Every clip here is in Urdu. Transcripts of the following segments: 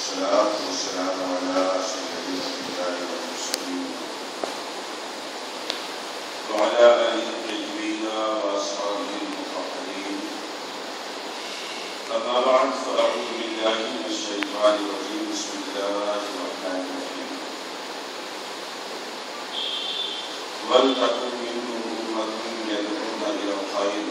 والصلاة والسلام على سيد الأنبياء والمرسلين وعلى آله الطيبين وأصحابه المطهرين. أما بعد فأعوذ بالله من الشيطان الرجيم. بسم الله الرحمن الرحيم. ولتكن منكم أمة يدعون إلى الخير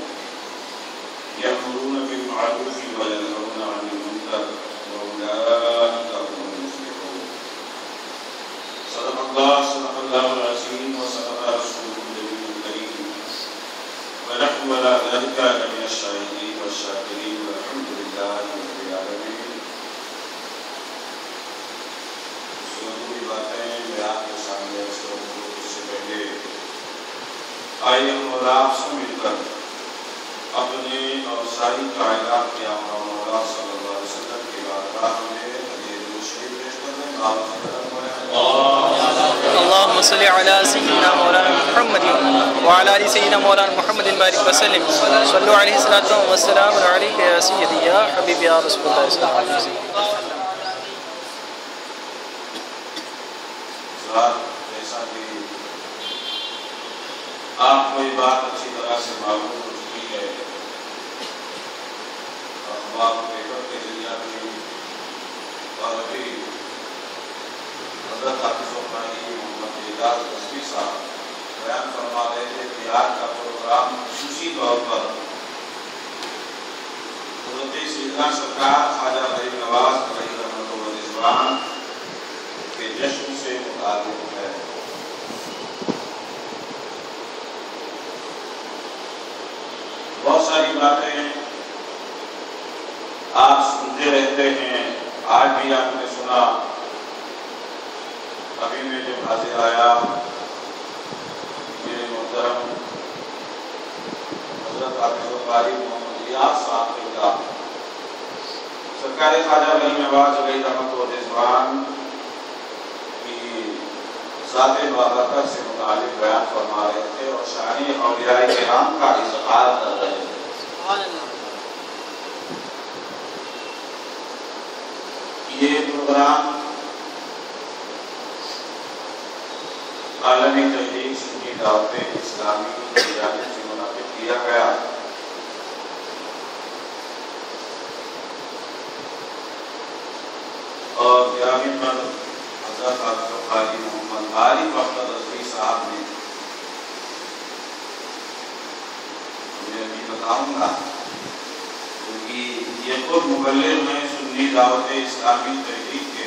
يأمرون بالمعروف وينهون عن المنكر وأولئك هم المفلحون. صدق الله العظيم وصدق رسوله النبي الكريم ونحن على ذلك لمن الشاهدين والشاكرين والحمد لله رب العالمين. ضروری باتیں میں آپ کے سامنے اس سے پہلے آئیے ہم اور آپ سے مل کر اپنے اور ساری کائنات کے آقا مولا صلی اللہ علیہ وسلم کی بارگاہ میں حضور شریف پیش کر رہے ہیں. اللهم صل على سيدنا مولانا محمد وعلى ال سيدنا مولانا محمد بارك وسلم. صلوا عليه الصلاه والسلام عليك يا سيدي يا حبيبي يا رسول الله صلى الله عليه وسلم. جیسا کہ آپ کو یہ بات اچھی طرح سے معلوم ہو چکی ہے، اخبار پیپر کے ذریعہ بھی اور ابھی حضرت حافظ القرآن محمد اعجاز رضوی صاحب بیان فرما رہے تھے کہ آج کا پروگرام خصوصی طور پر حضرت سیدنا سرکار خواجہ غریب نواز علیہ رحمۃ و رضوان کے جشن سے متعلق ہے. بہت ساری باتیں آپ سنتے رہتے ہیں، آج بھی آپ نے سنا. ابھی میں جب حاضر آیا میرے محترم حضرت حافظ القاری محمد ریاض صاحب کا سرکار خواجہ غریب نواز علیہ رحمۃ و رضوان کی ذات بابرکت سے متعلق بیان فرما رہے تھے اور شان اولیاء کرام کا اظہار کر رہے تھے. یہ پروگرام عالمی تحریک سنی دعوت اسلامی کی جانب سے منعقد کیا گیا. اور گرامی پر حضرت حافظ القاری محمد عارف اختر رضوی صاحب نے میں ابھی بتاؤں گا کیونکہ یہ خود مبلغ ہیں سنی دعوت اسلامی تحریک کے،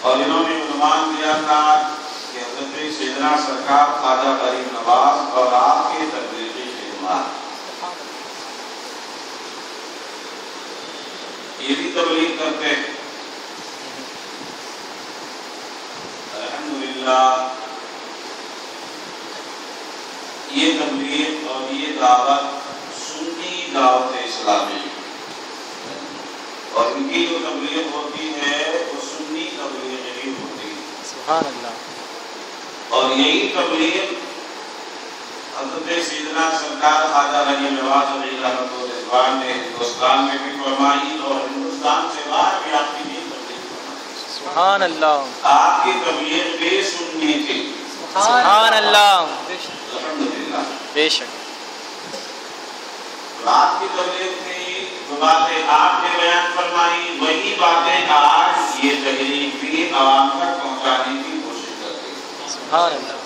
اور انہوں نے عنوان دیا تھا کہ حضرت سیدنا سرکار خواجہ غریب نواز اور آپ کے تبلیغی خدمات. یہ بھی تبلیغ کرتے ہیں الحمدللہ. یہ تبلیغ اور یہ دعوت سنی دعوت اسلامی اور ان کی جو تبلیغ ہوتی ہے وہ سنی تبلیغ ہی ہوتی ہے. سبحان اللہ. اور یہی تبلیغ حضرت سیدنا سرکار خواجہ غریب نواز علیہ رحمۃ و رضوان نے ہندوستان میں بھی فرمائی اور ہندوستان سے باہر بھی آپ کی تبلیغ فرمائی. سبحان اللہ. آپ کی تبلیغ بے سنی تھی. سبحان اللہ. الحمدللہ. بے شک. آپ کی تبلیغ تھی، جو باتیں آپ نے بیان فرمائی وہی باتیں آج یہ تحریک بھی عوام تک پہنچانے کی کوشش کرتی ہے. سبحان اللہ.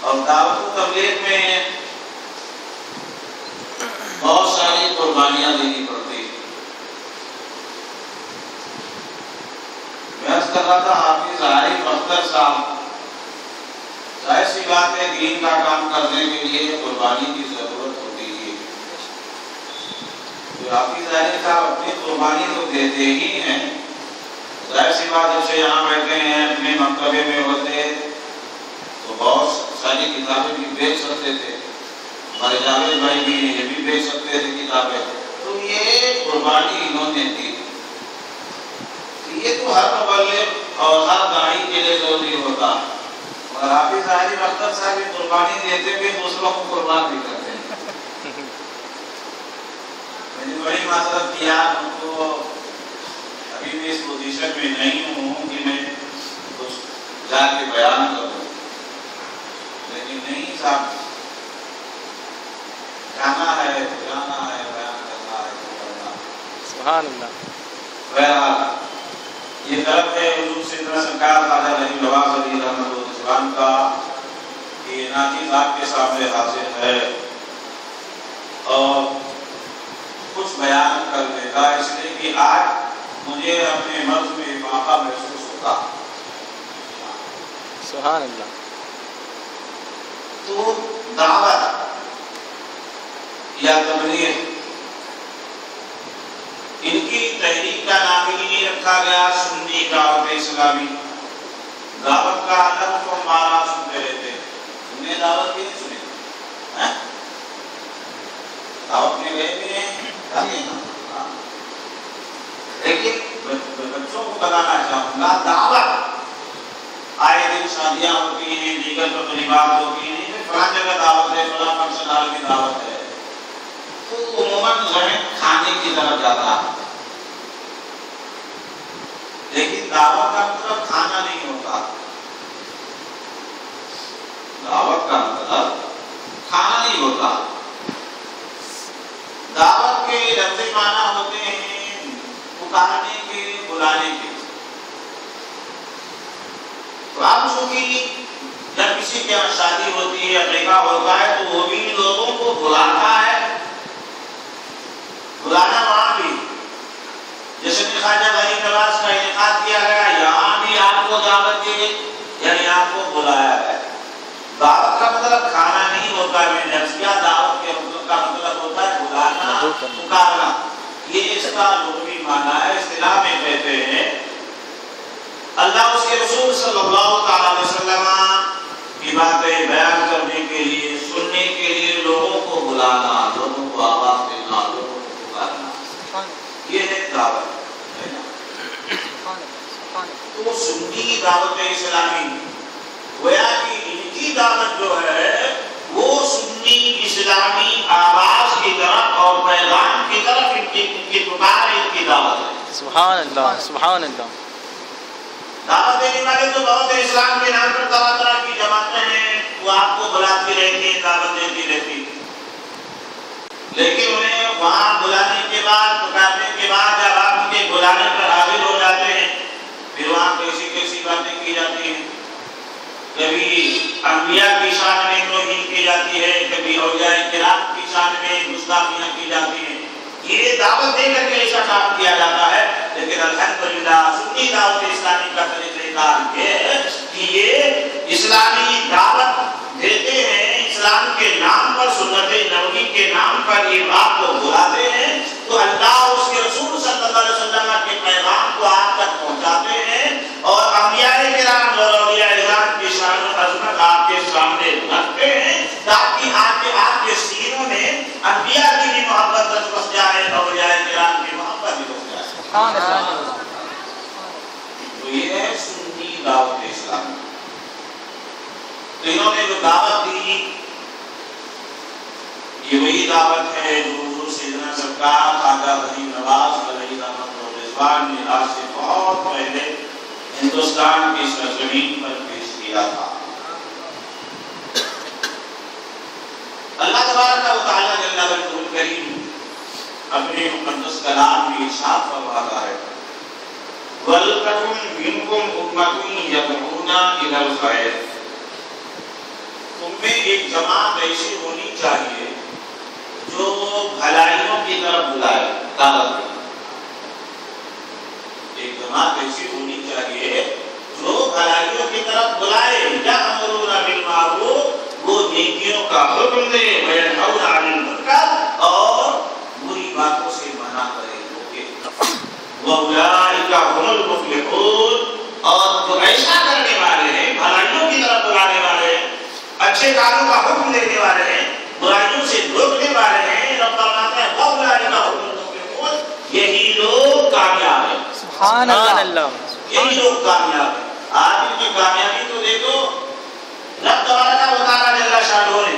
اور دعوت و تبلیغ میں بہت ساری قربانیاں دینی پڑتی ہیں. میں عرض کر رہا تھا حافظ عارف اختر صاحب، ظاہر سی بات ہے دین کا کام کرنے کے لیے قربانی کی ضرورت ہوتی ہے. تو حافظ عارف صاحب اپنی قربانی تو دیتے ہی ہیں. ظاہر سی بات جب سے یہاں بیٹھے ہیں اپنے مکتبے میں ہوتے تو بہت ساری کتابیں بھی بیچ سکتے تھے. ہمارے جاوید بھائی بھی یہ بھی بیچ سکتے تھے کتابیں. تو یہ قربانی انہوں نے دی. یہ تو ہر مبلغ اور ہر داعی کے لیے ضروری ہوتا. اور حافظ ظاہری اختر صاحب قربانی دیتے ہوئے دوسروں کو قربان بھی کرتے ہیں. میں نے بڑی معذرت کیا ان کو، ابھی میں اس پوزیشن میں نہیں ہوں کہ میں کچھ جا کے بیان کروں، لیکن نہیں صاحب، جانا ہے بیان کرنا ہے تو کرنا. سبحان اللہ. بہرحال یہ طرف ہے حضور سیدنا سرکار خواجہ رحیم نواز علی رحمۃ الاسلام کا کہ ناچیز آپ کے سامنے حاضر ہے اور کچھ بیان کر دے گا، اس لیے کہ آج مجھے اپنے مرض میں افاقہ محسوس ہوتا. سبحان اللہ. تو دعوت یا تبلیغ، ان کی تحریک کا نام ہی نہیں رکھا گیا سنی دعوت اسلامی. دعوت کا لفظ و معنی سنتے رہتے ہیں. تم نے دعوت کی نہیں سنی؟ دعوت میں گئے بھی ہیں، لیکن بچوں کو بتانا چاہوں گا دعوت آئے دن شادیاں ہوتی ہیں، دیگر تقریبات ہوتی ہیں، فلاں جگہ دعوت ہے، فلاں فنکشن ہال کی دعوت ہے، تو عموماً ذہن کھانے کی طرف جاتا ہے. لیکن دعوت کا مطلب کھانا نہیں ہوتا. دعوت کا مطلب کھانا نہیں ہوتا. دعوت کے لفظی معنی ہوتے ہیں پکارنے کے، بلانے کے. تو آپ چونکہ جب کسی کے یہاں شادی ہوتی ہے، عقیقہ ہوتا ہے، تو وہ بھی لوگوں کو بلاتا ہے. بلانا وہاں بھی جیسے کہ خواجہ غریب نواز کا انعقاد کیا گیا، یہاں بھی آپ کو دعوت دی گئی، یعنی آپ کو بلایا گیا. دعوت کا مطلب کھانا نہیں ہوتا ہے. میں نے عرض کیا دعوت کے کا مطلب ہوتا ہے بلانا، پکارنا. یہ اس کا لغوی معنی ہے. اصطلاح میں کہتے ہیں اللہ اس کے رسول صلی اللہ تعالی علیہ وسلم کی باتیں بیان کرنے کے لیے، سننے کے لیے لوگوں کو بلانا، لوگوں کو آواز دینا، لوگوں کو پکارنا، یہ ہے دعوت. تو سنی دعوت اسلامی گویا کہ ان کی دعوت جو ہے وہ سنی اسلامی آواز کی طرف اور پیغام کی طرف ان کی پکار، ان کی دعوت ہے. سبحان اللہ. سبحان اللہ. دعوت دینے والے تو بہت اسلام کے نام پر طرح طرح کی جماعتیں ہیں، وہ آپ کو بلاتی رہتی ہیں، دعوت دیتی رہتی ہیں، لیکن انہیں وہاں بلانے کے بعد، پکارنے کے بعد جب آپ ان کے بلانے پر حاضر ہو جاتے ہیں، پھر وہاں کیسی کیسی باتیں کی جاتی ہیں. کبھی انبیاء کی شان میں توہین کی جاتی ہے، کبھی اولیاء کرام کی شان میں گستاخیاں کی جاتی ہیں. یہ دعوت دے کر کے ایسا کام کیا جاتا ہے. لیکن الحمدللہ سنی دعوت اسلامی کا طریقہ کار یہ ہے کہ یہ اسلامی دعوت دیتے ہیں، اسلام کے نام پر، سنت نبوی کے نام پر یہ بات کو بلاتے ہیں، تو اللہ اس کے رسول صلی اللہ علیہ وسلم کے پیغام کو آپ تک پہنچاتے ہیں، اور انبیاء کرام اور اولیاء کرام کی شان و عظمت آپ کے سامنے رکھتے ہیں، تاکہ آپ کے سینوں میں انبیاء کی بھی محبت بس جائے، اولیاء کرام کی محبت بھی بس جائے. تو یہ ہے سنی دعوت اسلامی. تو انہوں نے جو دعوت دی یہ وہی دعوت ہے جو حضور سیدنا سرکار خواجہ رحیم نواز علیہ رحمۃ الرضوان نے آج سے بہت پہلے ہندوستان کی سرزمین پر پیش کیا تھا. اللہ تبارک و تعالی جل وجلہ الکریم اپنے مقدس کلام میں ارشاد فرماتا ہے وَلْتَكُنْ مِنْكُمْ أُمَّةٌ يَدْعُونَ إِلَى الْخَيْرِ. تم میں ایک جماعت ایسی ہونی چاہیے جو بھلائیوں کی طرف بلائے، دعوت دے. ایک جماعت ایسی ہونی چاہیے جو بھلائیوں کی طرف بلائے، یأمرون بالمعروف، وہ نیکیوں کا حکم دے، وینہون عن المنکر، اور بری باتوں سے منع کرے. وَأُولَٰئِكَ هُمُ الْمُفْلِحُونَ. اور جو ایسا کرنے والے ہیں، بھلائیوں کی طرف بلانے والے ہیں، اچھے کاموں کا حکم دینے والے ہیں، برائیوں سے روکنے والے ہیں، رب فرماتا ہے وَأُولَٰئِكَ هُمُ الْمُفْلِحُونَ. یہی لوگ کامیاب ہیں. سبحان اللہ. یہی لوگ کامیاب ہیں. آج ان کی کامیابی تو دیکھو، والوں نے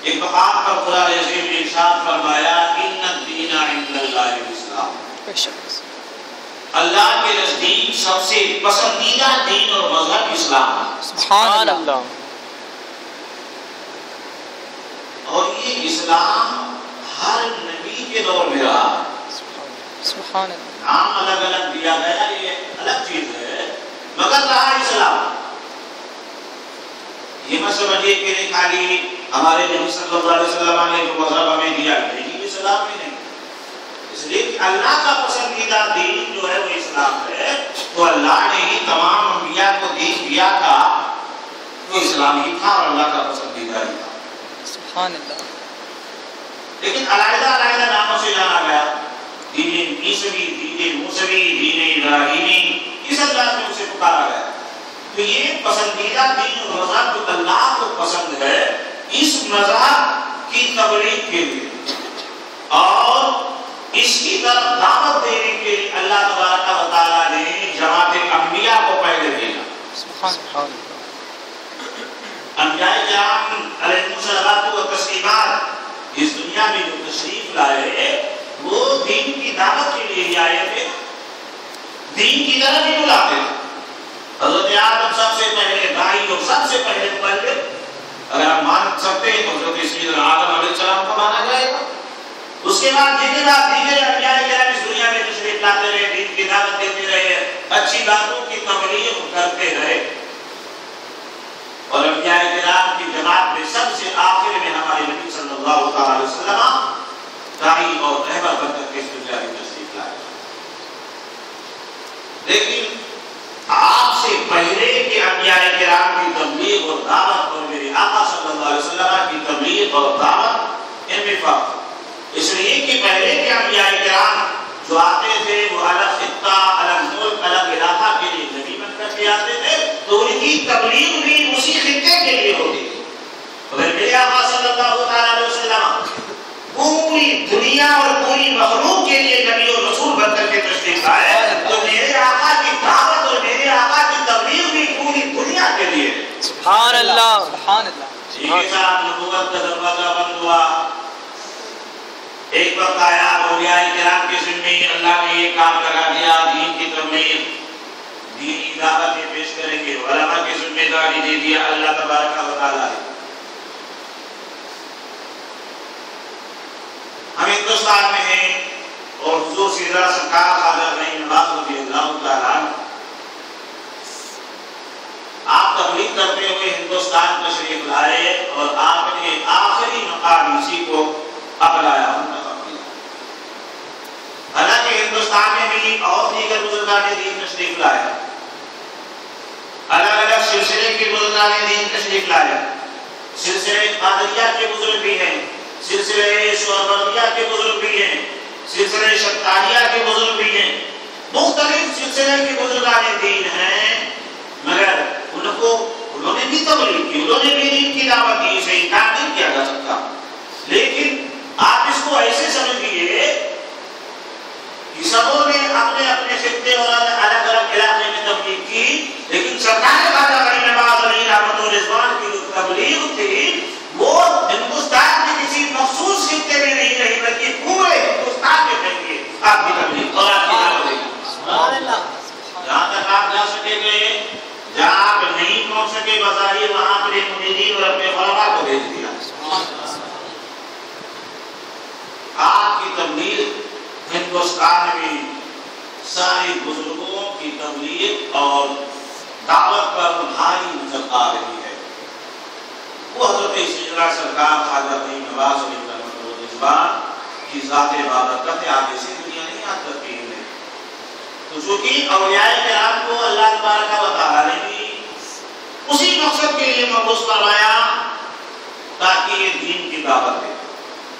ایک مقام پر قرآن عظیم نے ارشاد فرمایا ان الدین عند اللہ الاسلام، اللہ کے نزدیک سب سے پسندیدہ دین اور مذہب اسلام ہے۔ سبحان اللہ۔ اور یہ اسلام ہر نبی کے دور میں رہا ہے۔ سبحان اللہ۔ نام الگ الگ دیا گیا یہ الگ چیز ہے، مگر رہا اسلام۔ یہ مت سمجھیے کہ خالی ہمارے نبی صلی اللہ علیہ وسلم نے جو مذہب ہمیں دیا نہیں، یہ اسلام ہی نہیں، اس لیے کہ اللہ کا پسندیدہ دین جو ہے وہ اسلام ہے، تو اللہ نے ہی تمام انبیاء کو دین دیا تھا تو اسلام ہی تھا اور اللہ کا پسندیدہ ہی تھا۔ سبحان اللہ۔ لیکن علیحدہ علیحدہ ناموں سے جانا گیا، دین عیسوی، دین موسوی، دین ابراہیمی، اس اللہ سے اسے پکارا گیا۔ تو یہ پسندیدہ دین اور مذہب جو اللہ کو پسند ہے، اس مذہب کی تبلیغ کے لیے اور اس کی طرف دعوت دینے کے لیے اللہ تبارک و تعالیٰ نے جماعت انبیاء کو پہلے بھیجا۔ سبحان اللہ۔ انبیاء کرام علیہم الصلوۃ والتسلیمات اس دنیا میں جو تشریف لائے وہ دین کی دعوت کے لیے ہی آئے تھے، دین کی طرف ہی بلاتے تھے۔ حضرت آدم سب سے پہلے داعی اور سب سے پہلے مبلغ، اگر آپ مان سکتے ہیں تو حضرت سیدنا آدم علیہ السلام کو مانا جائے گا۔ اس کے بعد دیگر انبیاء کرام اس دنیا میں تشریف لاتے رہے، دین کی دعوت دیتے رہے، اچھی باتوں کی تبلیغ کرتے رہے، اور انبیاء کرام کی جماعت میں سب سے آخر میں ہمارے نبی صلی اللہ علیہ وسلم داعی اور رہبر بن کر کے اس دنیا میں تشریف لائے۔ لیکن آپ سے پہلے کے انبیاء کرام کی تبلیغ اور دعوت اور میرے آقا صلی اللہ علیہ وسلم کی تبلیغ اور دعوت ان میں فرق، اس لیے کہ پہلے کے انبیاء کرام جو آتے تھے وہ الگ خطہ، الگ ملک، الگ علاقہ کے لیے نبی بن کر کے آتے تھے، تو ان کی تبلیغ بھی اسی خطے کے لیے ہوتی تھی۔ اگر میرے آقا صلی اللہ علیہ وسلم پوری دنیا اور پوری مخلوق کے لیے نبی اور رسول بن کر کے تشریف لائے تو میرے آقا کی دعوت اور میرے آقا کی تبلیغ بھی پوری دنیا کے لیے۔ سبحان اللہ۔ سبحان اللہ۔ جی کے ساتھ نبوت کا دروازہ بند ہوا، ایک وقت آیا اولیاء کرام کے ذمہ اللہ نے یہ کام لگا دیا، دین کی تبلیغ، دینی دعوت پیش کریں گے، علماء کی ذمہ داری دے دیا اللہ تبارک و تعالیٰ نے۔ ہم ہندوستان میں ہیں اور حضور سیدھا سرکار خواجہ نعیم نواز رضی اللہ تعالیٰ عنہ آپ تبلیغ کرتے ہوئے ہندوستان تشریف لائے اور آپ نے آخری مقام اسی کو اپنایا، حالانکہ ہندوستان میں بھی اور دیگر بزرگان دین تشریف لائے، الگ الگ سلسلے کے بزرگان دین تشریف لائے، سلسلے قادریہ کے بزرگ بھی ہیں، سلسلے سہروردیہ کے بزرگ بھی ہیں، سلسلے شتاریہ کے بزرگ بھی ہیں، مختلف سلسلے کے بزرگان دین ہیں، مگر انہوں نے بھی تبلیغ کی، انہوں نے بھی دین کی دعوت دی، اسے انکار نہیں کیا جا سکتا۔ لیکن آپ اس کو ایسے سمجھیے کہ سبوں نے اپنے اپنے خطے اور الگ الگ علاقے میں تبلیغ کی، لیکن سرکار خواجہ نعیم نواز علیہ رحمۃ الرضوان کی جو تبلیغ تھی وہ ہندوستان کے کسی مخصوص خطے میں نہیں رہی بلکہ پورے ہندوستان میں پھیلی آپ کی تبلیغ اور آپ کی دعوت۔ جہاں تک آپ جا سکے گئے، جہاں آپ نہیں پہنچ سکے بظاہر وہاں اپنے مریدین اور اپنے علماء کو بھیج دیا۔ آپ کی تبلیغ ہندوستان میں سارے بزرگوں کی تبلیغ اور دعوت پر بھاری نظر آ رہی ہے۔ وہ حضرت سیدنا سرکار خواجہ نعیم نواز علیہ الرضوان کی ذات بابرکت آگے سے دنیا نہیں یاد کرتی ہے۔ تو چونکہ اولیاء کرام کو اللہ تبارک و تعالیٰ نے بھی اسی مقصد کے لیے مبعوث فرمایا تاکہ یہ دین کی دعوت دے،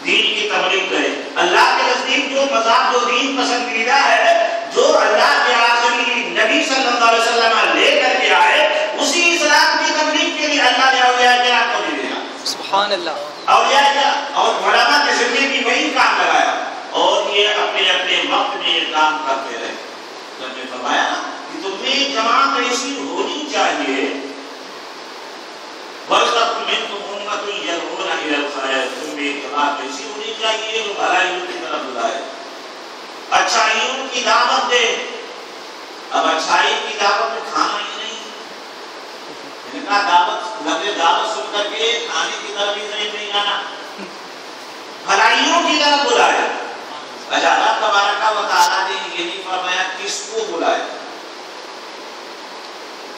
دین کی تبلیغ کرے۔ اللہ کے نزدیک جو مذہب جو دین پسندیدہ ہے، جو اللہ کے آخری نبی صلی اللہ علیہ وسلم لے کر کے آئے، اسی اسلام کی تبلیغ کے لیے اللہ نے اولیاء کرام کو بھی دیا۔ سبحان اللہ۔ اولیاء اور علماء کے ذریعے بھی وہی کام لگایا اور یہ اپنے اپنے وقت میں یہ کام کرتے رہے۔ جب نے فرمایا کہ تم میں جماعت ایسی ہونی چاہیے وَلْتَكُن مِنْكُمْ الخیر، تم بھی جماعت ایسی ہونی چاہیے جو بھلائیوں کی طرف بلائے، اچھائیوں کی دعوت دے۔ اب اچھائی کی دعوت میں کھانا ہی نہیں، میں نے کہا دعوت لفظ دعوت سن کر کے کھانے کی طرف ہی نہیں جانا، بھلائیوں کی طرف بلایا۔ اللہ تبارک و تعالیٰ نے یہ نہیں فرمایا کس کو بلایا،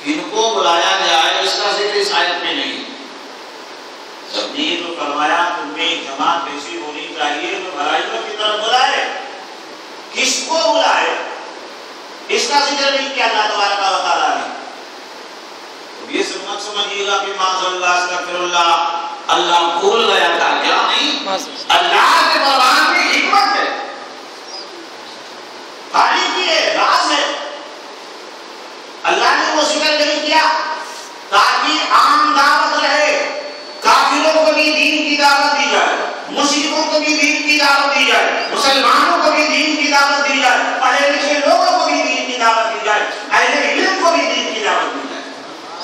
کن کو بلایا جائے، اس کا ذکر اس آیت میں نہیں۔ جب نے تو فرمایا تمہیں جماعت ایسی ہونی چاہیے جو بھلائیوں کی طرف بلائے، کس کو بلائے اس کا ذکر نہیں کیا اللہ تبارک و تعالیٰ نے۔ یہ سمجھ سمجھیے گا کہ معاذ اللہ استغفر اللہ، اللہ بھول گیا تھا، کیا نہیں، اللہ کے قرآن میں حکمت ہے، خالق کی ہے، راز ہے۔ اللہ نے وہ ذکر نہیں کیا تاکہ عام دعوت رہے، کافروں کو بھی دین کی دعوت دی جائے، مشرکوں کو بھی دین کی دعوت دی جائے، مسلمانوں کو بھی دین کی دعوت دی جائے، پڑھے لکھے لوگوں کو بھی دین کی دعوت دی جائے، اہل علم کو بھی دین کی دعوت دی جائے۔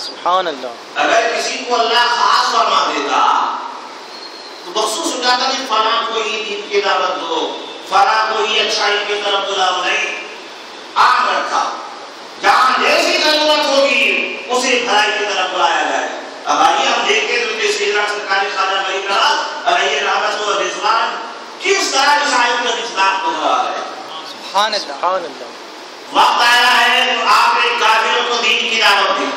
سبحان اللہ۔ اگر کسی کو اللہ خاص فرما دیتا تو مخصوص ہو جاتا کہ فلاں کو ہی دین کی دعوت دو، فلاں کو ہی اچھائی کی طرف بلاؤ، نہیں، عام رکھا، جہاں جیسی ضرورت ہوگی اسے بھلائی کی طرف بلایا جائے۔ اب آئیے ہم دیکھیں تو سیدنا سرکار خواجہ غریب نواز علیہ رحمت و رضوان کس طرح اس آیت کا مصداق گزر رہا ہے۔ سبحان اللہ، سبحان اللہ۔ وقت آیا ہے تو آپ نے کافروں کو دین کی دعوت دی،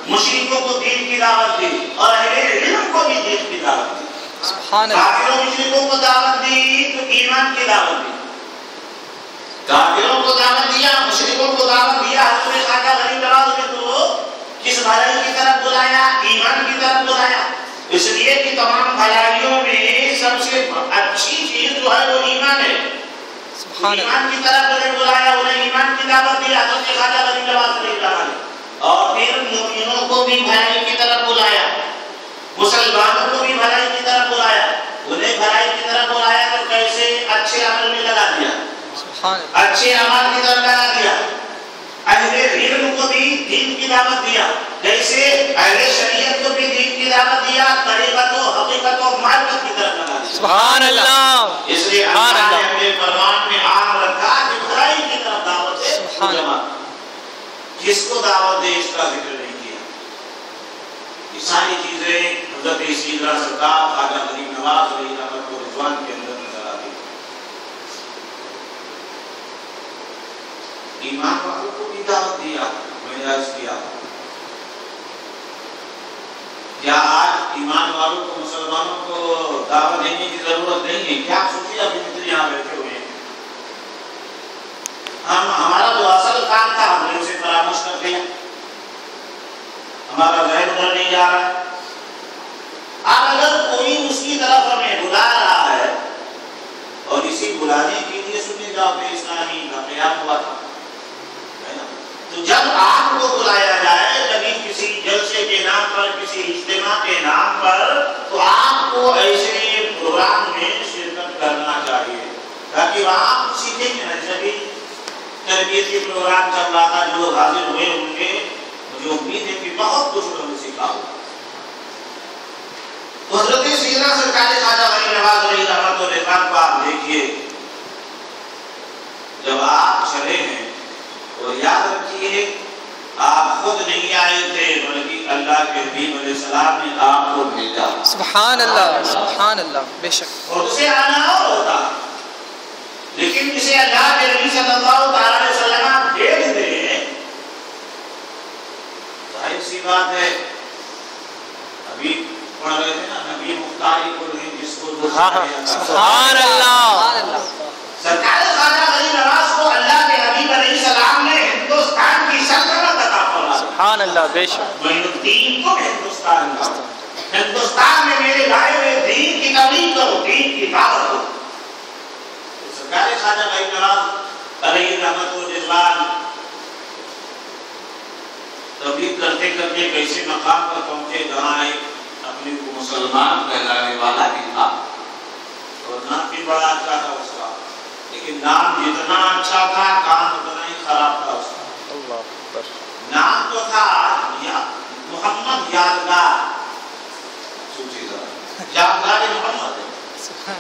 مشرکوں کو دین کی دعوت دی، اور اہل علم کو بھی دین کی دعوت دی۔ سبحان اللہ۔ کافروں مشرکوں کو دعوت دی تو ایمان کی دعوت دی، کافروں کو دعوت دیا، مشرکوں کو دعوت دیا۔ حضرت خواجہ غریب نواز نے تو کس بھلائی کی طرف بلایا، ایمان کی طرف بلایا، اس لیے کہ تمام بھلائیوں میں سب سے اچھی چیز جو ہے وہ ایمان ہے۔ ایمان کی طرف انہیں بلایا، انہیں ایمان کی دعوت دی حضرت خواجہ غریب نواز نے، اور پھر مومنوں کو بھی بھلائی کی طرف بلایا، مسلمانوں کو بھی بھلائی کی طرف بلایا، انہیں بھلائی کی طرف بلایا تو کیسے اچھے عمل میں لگا دیا، اچھے عمل کی طرف لگا دیا۔ اہل علم کو بھی دین کی دعوت دیا، کیسے اہل شریعت کو بھی دین کی دعوت دیا، طریقت و حقیقت و معرفت کی طرف لگا دیا۔ سبحان اللہ۔ اس لیے اللہ نے اپنے فرمان میں عام رکھا کہ بھلائی کی طرف دعوت ہے، جماعت جس کو دعوت دے اس کا ذکر نہیں کیا۔ یہ ساری چیزیں حضرت سیدنا سرکار خواجہ غریب نواز علیہ رحمت و رضوان کے اندر نظر آتی۔ ایمان والوں کو بھی دعوت دیا، میں نے عرض کیا کیا آج ایمان والوں کو، مسلمانوں کو دعوت دینے کی ضرورت نہیں ہے؟ کیا سوچیے ابھی متر یہاں بیٹھے ہوئے ہیں، ہمارا جو اصل کام تھا ہم نے اسے فراموش کر دیا، ہمارا ذہن ادھر نہیں جا رہا ہے۔ اب اگر کوئی اس کی طرف ہمیں بلا رہا ہے اور اسی بلانے کے لیے سننے جامع اسلامی کا قیام ہوا تھا، تو جب آپ کو بلایا جائے کبھی کسی جلسے کے نام پر، کسی اجتماع کے نام پر، تو آپ کو ایسے پروگرام میں شرکت کرنا چاہیے تاکہ وہاں آپ سیکھیں گے نا۔ جبھی تربیت کے پروگرام چل رہا تھا، جو حاضر ہوئے ہوں گے مجھے امید ہے کہ بہت کچھ انہوں نے سیکھا ہوگا۔ حضرت سیدنا سرکار خواجہ غریب نواز علیہ رحمت و رضوان کو آپ دیکھیے، جب آپ چلے ہیں اور یاد رکھیے آپ خود نہیں آئے تھے بلکہ اللہ کے حبیب علیہ السلام نے آپ کو بھیجا۔ سبحان اللہ، سبحان اللہ، بے شک خود سے آنا اور ہوتا، لیکن جسے اللہ کے نبی صلی اللہ علیہ وسلم بھیج دے، ظاہر سی بات ہے، ابھی پڑھ رہے تھے نا، نبی مختاری کو نہیں جس کو سبحان اللہ، سرکار خواجہ غریب نواز کو اللہ کے حبیب علیہ السلام نے ہندوستان کی سلطنت عطا فرمائی۔ سبحان اللہ، بے شک معین الدین کو ہندوستان کا، ہندوستان میں میرے لائے ہوئے دین کی تبلیغ کرو، دین کی دعوت دو۔ سرکار خواجہ غریب نواز علیہ رحمت و رضوان تبلیغ کرتے کرتے کیسے مقام پر پہنچے جہاں ایک اپنے کو مسلمان کہلانے والا بھی تھا اور نام بھی بڑا اچھا تھا اس کا، لیکن نام جتنا اچھا تھا کام اتنا ہی خراب تھا اس کا۔ نام تو تھا محمد یادگار، سوچیے ذرا یادگار محمد ہے،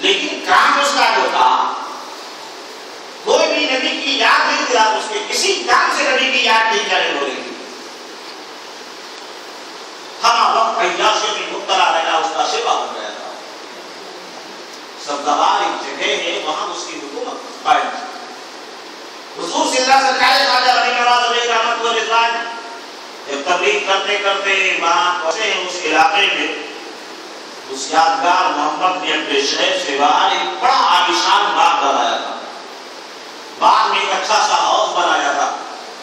لیکن کام اس کا جو تھا کوئی بھی نبی کی یاد نہیں دلا، اس کے کسی کام سے نبی کی یاد نہیں جانے ہو رہی تھی. ہم وقت عیاشیوں میں مبتلا رہنا اس کا شیوا ہو گیا تھا. سب دبار ایک جگہ ہے، وہاں اس کی حکومت قائم تھی. حضور صلی اللہ سرکار خواجہ غنی نواز علیہ رحمت و رضوان جب تبلیغ کرتے کرتے وہاں پہنچے اس علاقے میں، اس یادگار محمد نے اپنے شہر سے باہر ایک بڑا عالیشان باغ بنایا تھا. باغ میں ایک اچھا سا ہاؤس بنایا تھا.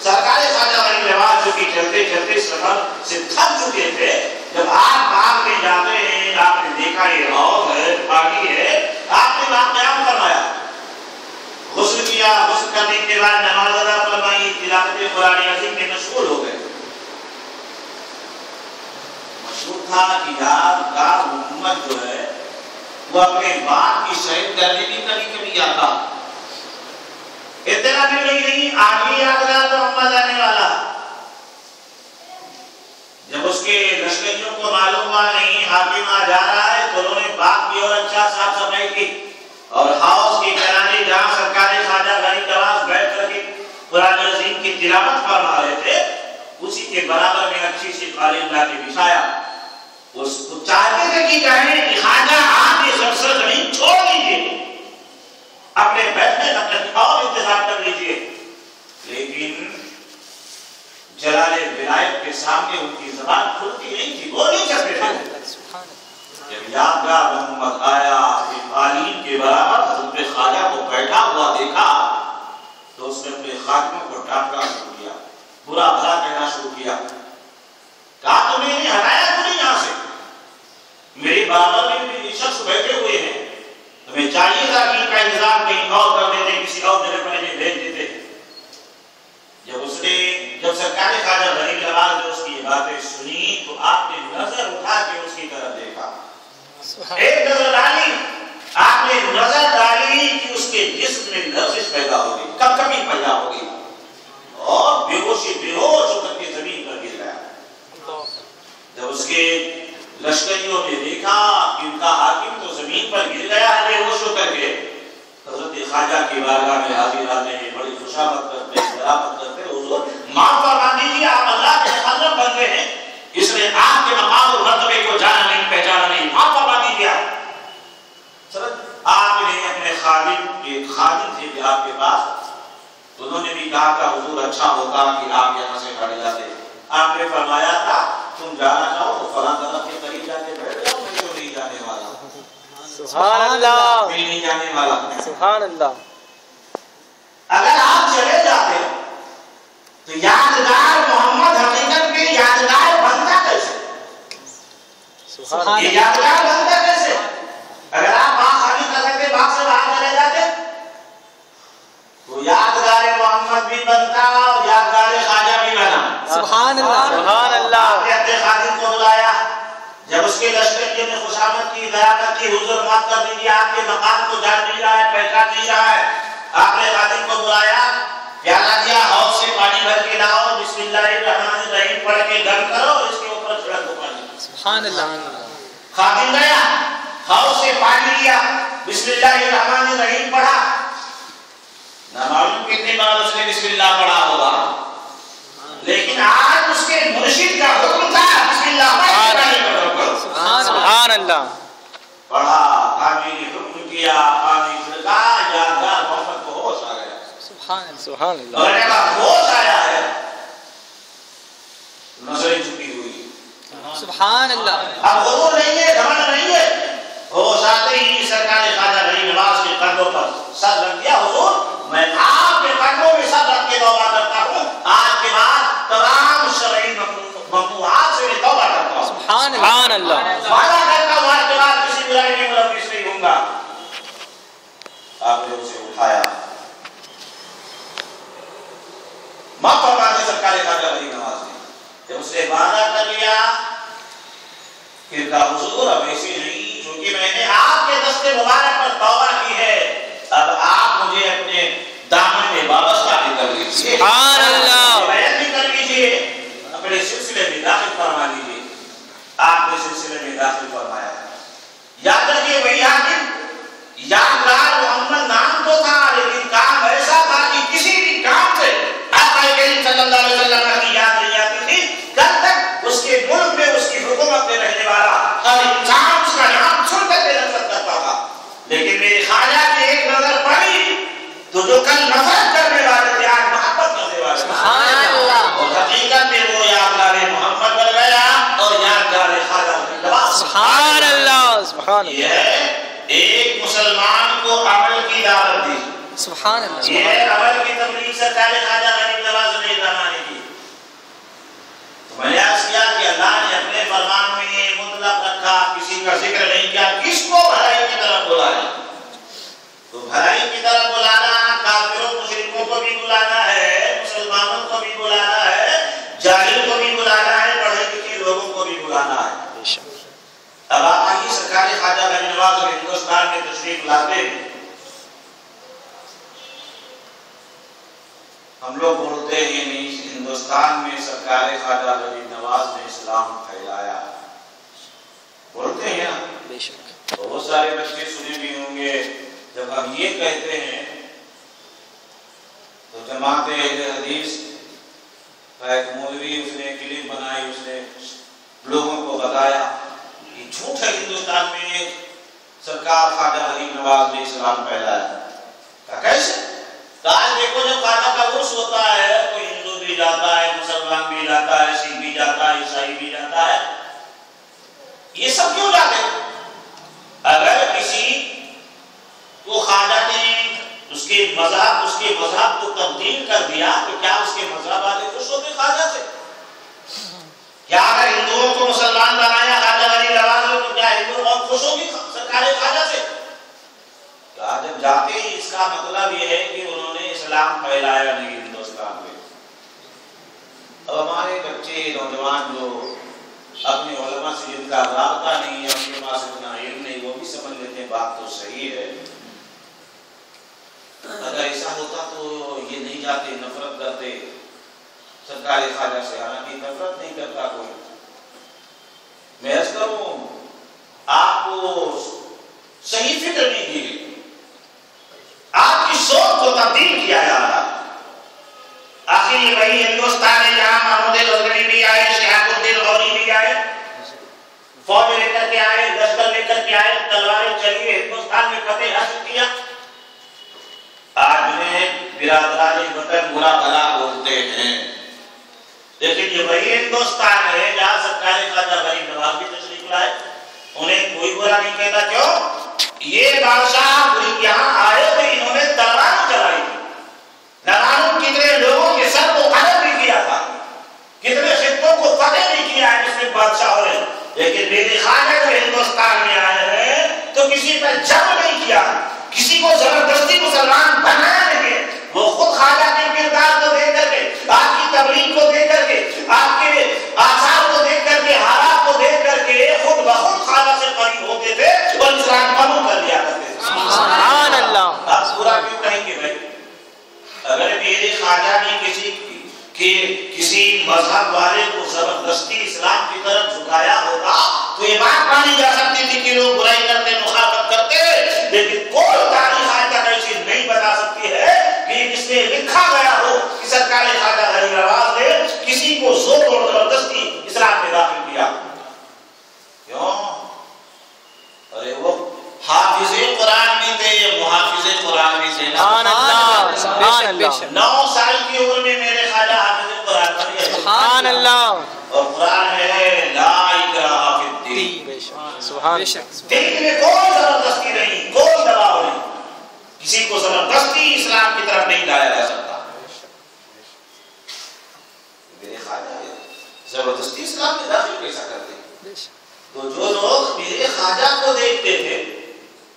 سرکار خواجہ غنی نواز جو کہ چلتے چلتے سفر سے تھک چکے تھے، جب آپ باغ میں جاتے ہیں آپ نے دیکھا یہ ہاؤس ہے، پانی ہے، آپ نے وہاں قیام فرمایا، غسل کیا. غسل کرنے کے بعد نماز ادا فرمائی، تلاوت قرآن عظیم میں مشغول ہو گئے. مشہور تھا کہ یادگار محمد جو ہے وہ اپنے باپ کی شہید کرنے بھی کبھی کبھی آتا. اتنا بھی نہیں، آگے یادگار محمد آنے والا. جب اس کے لشکریوں کو معلوم ہوا نہیں حاکم آ جا رہا ہے، تو انہوں نے باغ کی اور اچھا صاف صفائی کی اور ہاؤس کے کنارے جہاں سرکار خواجہ غنی نواز بیٹھ کر کے قرآن عظیم کی تلاوت فرما رہے تھے، اسی کے برابر میں اچھی سی قالین لا کے بچھایا. اس کو چاہتے تھے کہ کہیں کہ خواجہ آپ یہ سرسر زمین چھوڑ دیجیے، اپنے بیٹھنے کا اور انتظام کر لیجیے. لیکن جلال ولایت کے سامنے ان کی زبان کھلتی نہیں تھی، وہ نہیں چاہتے تھے. جب یادگار محمد آیا، قالین کے برابر حضرت خواجہ کو بیٹھا ہوا دیکھا تو اس نے اپنے خادموں کو ڈانٹنا شروع کیا، برا بھلا کہنا شروع کیا. کہا تمہیں نہیں ہٹایا تو نہیں یہاں سے، میرے برابر میں یہ شخص بیٹھے ہوئے ہیں، تمہیں چاہیے تھا کہ ان کا انتظام کہیں اور کر دیتے، کسی اور جگہ پر انہیں بھیج دیتے. جب سرکار خواجہ غنی نواز نے اس کی یہ باتیں سنی تو آپ نے نظر اٹھا کے اس کی طرف دیکھا. ایک نظر ڈالی، آپ نے نظر ڈالی کہ اس کے جسم میں لرزش پیدا ہوگی، کپکپی پیدا ہوگی اور بے ہوش ہو کر کے زمین پر گر گیا. جب اس کے لشکریوں نے دیکھا کہ ان کا حاکم تو زمین پر گر گیا ہے بے ہوش ہو کر کے، حضرت خواجہ کی بارگاہ میں حاضر آتے ہیں، بڑی خوشامد کرتے ہیں، برابت کرتے ہیں. حضور معاف فرما دیجیے، آپ اللہ کے مخاطب بن گئے ہیں، اس نے آپ کے مقام اور مرتبے کو جانا نہیں، پہچانا نہیں، معاف فرما دیجیے. آپ نے اپنے خادم تھے کہ آپ کے پاس، انہوں نے بھی کہا کہ حضور اچھا ہوتا کہ آپ یہاں سے ہٹ جاتے. آپ نے فرمایا تھا تم جانا چاہو تو فلاں طرف کے قریب جا کے بیٹھ جاؤ، میں تو نہیں جانے والا. سبحان اللہ، میں نہیں جانے والا. سبحان اللہ. اگر آپ چلے جاتے تو یادگار محمد حقیقت میں یادگار بنتا کیسے؟ یہ یادگار بنتا کیسے؟ اگر آپ باغ خالی کر سکتے، باغ سے باہر چلے جاتے تو یادگار محمد بھی بنتا اور یادگار خواجہ بھی بنا. سبحان اللہ، سبحان اللہ. آپ نے اپنے خادم کو بلایا، جب اس کے لشکریوں نے خوشامد کی، لیاقت کی، حضور معاف کر دیجیے آپ کے مقام کو جان نہیں رہا ہے، پہچان نہیں رہا ہے. آپ نے خادم کو بلایا، پیالہ دیا، ہاؤس سے پانی بھر کے لاؤ، بسم اللہ الرحمن الرحیم پڑھ کے گرم کرو، اس کے اوپر چھڑک دو پانی. سبحان اللہ. خادم گیا، ہاؤس سے پانی لیا، بسم اللہ الرحمن الرحیم پڑھا. نہ معلوم کتنی بار اس نے بسم اللہ پڑھا ہوگا، لیکن آج اس کے مرشد کا حکم تھا بسم اللہ پڑھو. سبحان اللہ. پڑھا، پانی نے حکم کیا، پانی چھڑکا، یادگار محمد کو ہوش آ گیا. سبحان اللہ. اور نے کہا ہوش آیا ہے، نظریں جھکی ہوئی. سبحان اللہ. اب غرور نہیں ہے، گھمنڈ نہیں ہے. ہوش آتے ہی سرکار خواجہ غنی نواز کے قدموں پر سر رکھ دیا. حضور میں آپ کے قدموں میں سر رکھ کے توبہ کرتا ہوں، آج کے بعد تمام شرعی ممنوعات سے میں توبہ کرتا ہوں. سبحان اللہ. وعدہ کرتا ہوں آج کے بعد کسی برائی میں ملوث نہیں ہوں گا. آپ نے اسے اٹھایا، معاف فرما دے سرکار خواجہ غنی نواز نے. جب اس نے وعدہ کر لیا کہ حضور اب ایسے نہیں، چونکہ میں نے آپ کے دست مبارک پر توبہ کی ہے، اب آپ مجھے اپنے دامن میں وابستہ بھی کر لیجیے، سبحان اللہ، بیعت بھی کر لیجیے، اپنے سلسلے میں داخل فرما لیجیے. آپ نے سلسلے میں داخل فرمایا. سبحان یہ ہے ایک مسلمان کو عمل کی دعوت دی. سبحان اللہ. یہ عمل کی تبلیغ سرکار خواجہ غریب نواز نے زمانے کی. تو میں نے عرض کیا کہ اللہ نے اپنے فرمان میں یہ مطلق رکھا, کسی کا ذکر نہیں کیا. کس کو بھلائی کی طرف بلایا؟ تو بھلائی کی طرف بلانا کافروں مشرکوں کو بھی بلانا ہے, مسلمانوں کو بھی بلانا ہے, جاہل کو بھی بلانا ہے, پڑھے لکھے لوگوں کو بھی بلانا ہے. اب آپ آئیے سرکار خواجہ غریب نواز ہندوستان میں تشریف لاتے ہیں. ہم لوگ بولتے ہیں نہیں ہندوستان میں سرکار خواجہ غریب نواز نے اسلام پھیلایا, بولتے ہیں نا. بے شک. بہت سارے بچے سنے بھی ہوں گے جب ہم یہ کہتے ہیں تو جماعت اہل حدیث کا ایک مولوی اس نے کلپ بنائی, اس نے لوگوں کو بتایا کہ جھوٹ ہے ہندوستان میں سرکار خواجہ غریب نواز نے اسلام پھیلایا. کیسے؟ آج دیکھو جب خواجہ کا عرس ہوتا ہے تو ہندو بھی جاتا ہے, مسلمان بھی جاتا ہے, سکھ بھی جاتا ہے, عیسائی بھی جاتا ہے. یہ سب کیوں جاتے ہیں؟ اگر کسی کو خواجہ نے اس کے مذہب کو تبدیل کر دیا تو کیا اس کے مذہب والے خوش ہوتے خواجہ سے؟ کیا اگر ہندوؤں کو مسلمان بنایا خواجہ غریب نواز نے تو کیا ہندو قوم خوش ہوگی سرکار خواجہ سے؟ جب جاتے ہی اس کا مطلب یہ ہے کہ انہوں نے اسلام پھیلایا نہیں ہندوستان میں. اب ہمارے بچے نوجوان جو اپنے علماء سے جن کا رابطہ نہیں ہے, ان کے پاس اتنا علم نہیں, وہ بھی سمجھ لیتے ہیں بات تو صحیح ہے. اگر ایسا ہوتا تو یہ نہیں جاتے, نفرت کرتے سرکار خواجہ سے. حالانکہ نفرت نہیں کرتا کوئی. میں عرض کروں آپ کو صحیح فکر نہیں دی گئی, آپ کی سوچ کو تبدیل کیا جا رہا. آخر یہ وہی ہندوستان ہے جہاں محمود غزنوی بھی آئے, شہاب الدین غوری بھی آئے, فوج لے کر کے آئے, لشکر لے کر کے آئے, تلواریں چلیے, ہندوستان میں فتح حاصل کیا. آج میں برادران وطن برا بھلا بولتے ہیں, لیکن یہ وہی ہندوستان ہے جہاں سرکار خواجہ غریب نواز بھی تشریف لائے. انہیں کوئی برا نہیں کہتا. کیوں؟ یہ بادشاہ یہاں آئے تو انہوں نے تلوار چلائی تھی. نرانوں کتنے لوگوں کے سر کو قلم بھی کیا تھا, کتنے خطوں کو فتح بھی کیا ہے جس میں بادشاہ ہو رہے. لیکن میرے خواجہ جو ہندوستان میں آئے ہیں تو کسی پر جنگ نہیں کیا, کسی کو زبردستی مسلمان بنایا نہیں. وہ خود خواجہ کے کردار کو دیکھ کر کے, آپ کی تبلیغ کو دیکھ کر کے, آپ کے آثار کو دیکھ کر کے, حالات کو دیکھ کر کے خود بخود خواجہ سے قریب ہوتے تھے اور اسلام قبول کر لیا کرتے تھے. سبحان اللہ. آپ برا کیوں کہیں گے بھائی؟ اگر میرے خواجہ نے کسی مذہب والے کو زبردستی اسلام کی طرف جھکایا ہوتا تو یہ بات مانی جا سکتی تھی کہ لوگ برائی کرتے, مخالفت کرتے, لیکن کوئی تاریخ آج تک ایسی نہیں بتا سکتی ہے کہ جس میں لکھا گیا ہو کہ سرکار خواجہ غریب نواز نے کسی کو زور اور زبردستی اسلام میں داخل کیا. کیوں؟ ارے وہ حافظ قرآن بھی تھے, یہ محافظ قرآن بھی تھے. سبحان اللہ. سبحان اللہ. 9 سال کی عمر میں میرے خواجہ حافظ قرآن بن گئے. سبحان اللہ. اور قرآن میں ہے لا اکراہ فی الدین. سبحان. دین میں کوئی زبردستی نہیں, کوئی دباؤ نہیں, کسی کو زبردستی اسلام کی طرف نہیں لایا جا سکتا. میرے خواجہ زبردستی اسلام میں داخل کیسا کرتے؟ تو جو لوگ میرے خواجہ کو دیکھتے تھے,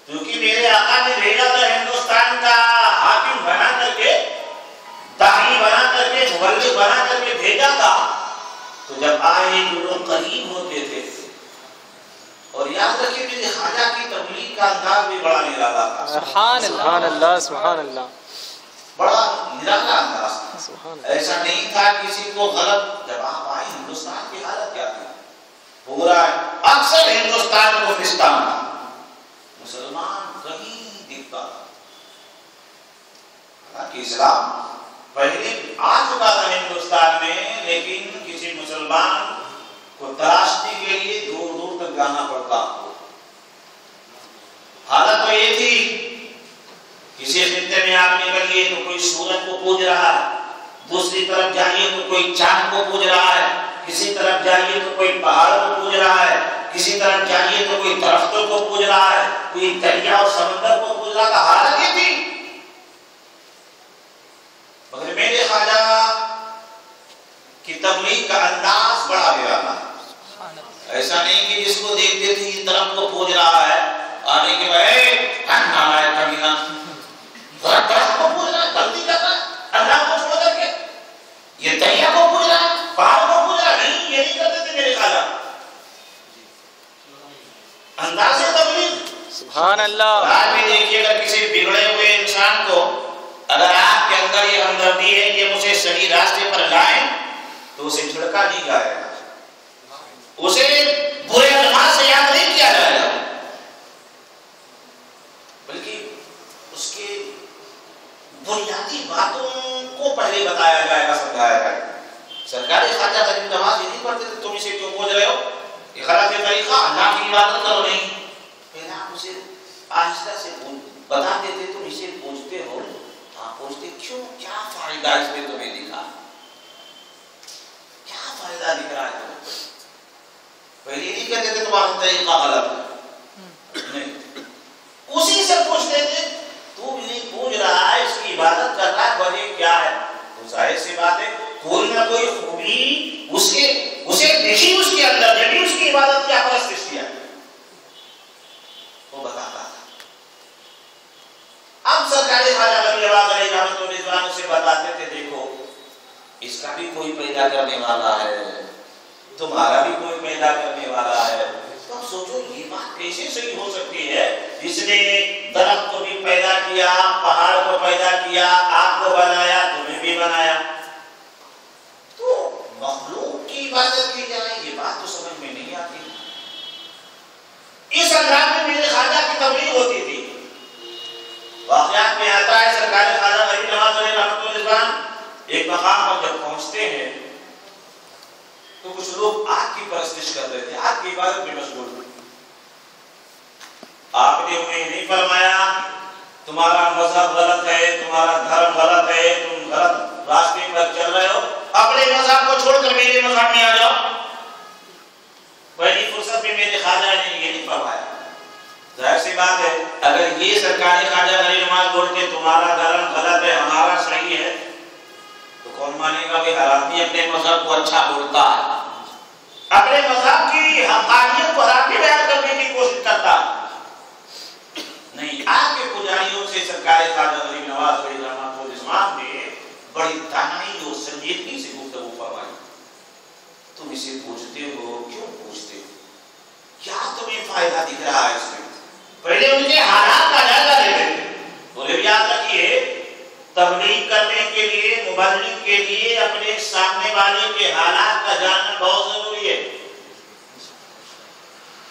کیونکہ میرے آقا نے بھیجا تھا ہندوستان کا حاکم بنا کر کے, داعی بنا کر کے, مبلغ بنا کر کے بھیجا تھا, تو جب آئے جو لوگ قریب ہوتے تھے, اور یاد رکھیں میرے خواجہ کی تبلیغ کا انداز بھی بڑا نرالا تھا. سبحان اللہ. سبحان اللہ. بڑا نرالا انداز تھا. ایسا نہیں تھا کسی کو غلط. جب آپ آئے ہندوستان کی حالت کیا تھی؟ پورا اکثر ہندوستان کو فلسطین تھا, مسلمان کہیں دکھتا تھا. حالانکہ اسلام پہلے آ چکا تھا ہندوستان میں, لیکن کسی مسلمان کو تراشنے کے لیے دور دور تک جانا پڑتا. حالت تو یہ تھی کسی خطے میں آپ نکلیے تو کوئی سورج کو پوج رہا ہے, دوسری طرف جائیے تو کوئی چاند کو پوج رہا ہے, کسی طرف جائیے تو کوئی پہاڑ کو پوج رہا ہے, کسی طرح چاہیے تو کوئی درختوں کو پوج رہا ہے، کوئی دریا اور سمندر کو پوج رہا تھا، حالت یہ تھی. مگر میرے خواجہ کی تبلیغ کا انداز بڑا نرالا ہے. ایسا نہیں کہ جس کو دیکھتے تھے یہ درخت کو پوج رہا ہے، آنے کے بعد کمینہ درخت کو پوج رہا ہے، غلطی کر رہا ہے اللہ کو چھوڑ کر کے، یہ دریا کو پوج رہا ہے، پہاڑ کو پوج رہا ہے. نہیں، یہ نہیں کرتے تھے میرے خواجہ. انداز تبلیغ سبحان اللہ. آج بھی دیکھیے اگر کسی بگڑے ہوئے انسان کو اگر آپ کے اندر یہ ہمدردی ہے کہ مجھے صحیح راستے پر لائیں تو اسے جھڑکا نہیں جائے گا، اسے برے الفاظ سے یاد نہیں کیا جائے گا، بلکہ اس کے بنیادی باتوں کو پہلے بتایا جائے گا، سمجھایا جائے گا. سرکاری خواجہ غریب نواز یہ نہیں پڑھتے تھے تم اسے کیوں پوج رہے ہو، یہ غلط طریقہ، اللہ کی عبادت کرو. نہیں، پہلے آپ اسے آہستہ سے بتا دیتے تم اسے پوجتے ہو، آپ پوچھتے کیوں، کیا فائدہ اس میں تمہیں دکھا، کیا فائدہ دکھ رہا ہے تمہیں. پہلے نہیں کہتے تھے تمہارا طریقہ غلط ہے، نہیں، اسی سے پوچھتے تھے تو نہیں پوچھ رہا ہے، اس کی عبادت کر رہا ہے، وجہ کیا ہے. تو ظاہر سی بات ہے کوئی نہ کوئی خوبی اسے دیکھی اس کے اندر، جب بھی اس کی عبادت کیا پرستش کیا وہ بتاتا تھا. اب سرکاری خواجہ غریب نواز علیہ رحمۃ اللہ سے بتاتے تھے دیکھو اس کا بھی کوئی پیدا کرنے والا ہے، تمہارا بھی کوئی پیدا کرنے والا ہے. تو اب سوچو یہ بات کیسے صحیح ہو سکتی ہے، جس نے درخت کو بھی پیدا کیا، پہاڑ کو پیدا کیا، آپ کو بنایا، تمہیں بھی بنایا، تو مخلوق کی عبادت کی جائے، یہ بات تو سمجھ میں نہیں آتی. اس انداز میں میرے خواجہ کی تبلیغ ہوتی تھی. واقعات میں آتا ہے سرکار خواجہ غریب نواز علیہ رحمۃ اللہ ایک مقام پر جب پہنچتے ہیں تو کچھ لوگ آگ کی پرستش کر رہے تھے، آگ کی عبادت میں مشغول تھے. آپ نے انہیں نہیں فرمایا تمہارا مذہب غلط ہے، تمہارا دھرم غلط ہے، تم غلط راستے پر چل رہے ہو، اپنے مذہب کو چھوڑ کر میرے مذہب میں آ جاؤ. پہلی فرصت میں میرے خواجہ نے یہ نہیں فرمایا. ظاہر سی بات ہے اگر یہ سرکاری خواجہ غریب نواز بولتے تمہارا دھرم غلط ہے ہمارا صحیح ہے تو کون مانے گا کہ ہر آدمی اپنے مذہب کو اچھا بولتا ہے، اپنے مذہب کی حقانیت کو ہر آدمی بیان کرنے کی کوشش کرتا ہے. نہیں، آج کے پجاریوں سے سرکاری خواجہ غریب نواز علیہ رحمۃ اللہ نے بڑی دانائی اور سنجیدگی سے گفتگو فرمائی. تم اسے پوچھتے ہو، کیوں پوچھتے ہو، کیا تمہیں فائدہ دکھ رہا ہے اس میں. پہلے ان کے حالات کا جائزہ لیتے تھے. بولے یاد رکھیے تبلیغ کرنے کے لیے، مبلغ کے لیے اپنے سامنے والے کے حالات کا جاننا بہت ضروری ہے.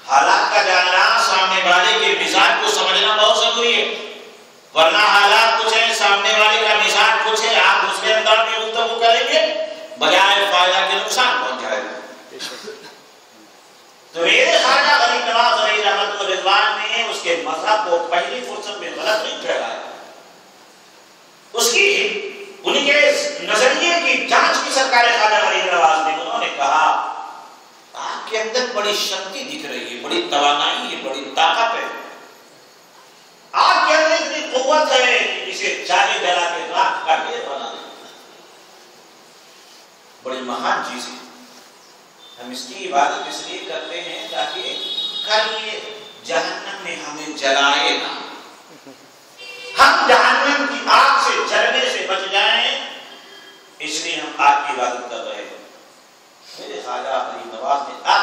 حالات کا جاننا، سامنے والے کے مزاج کو سمجھنا بہت ضروری ہے، ورنہ حالات کچھ ہیں، سامنے والے کا مزاج کچھ ہے، آپ اس کے اندر میں گفتگو کریں گے بجائے فائدہ کے نقصان پہنچ جائے گا. تو میرے خواجہ غریب نواز علیہ رحمۃ اللہ نے اس کے مذہب کو پہلی فرصت میں غلط نہیں ٹھہرایا. اس کی ان کے نظریے کی جانچ کی سرکار خواجہ غریب نواز نے. انہوں نے کہا آپ کے اندر بڑی شکتی دکھ رہی ہے، بڑی توانائی ہے، بڑی طاقت ہے، آپ کے اندر اتنی قوت ہے کہ اسے چاہے جلا کے راکھ کا ڈھیر بنا دیں. بڑی مہان چیز ہے. ہم اس کی عبادت اس لیے کرتے ہیں تاکہ کل یہ جہنم میں ہمیں جلائے نہ، ہم جہنم کی آگ سے جلنے سے بچ جائیں، اس لیے ہم آگ کی عبادت کر رہے ہیں. میرے خواجہ غریب نواز نے کہا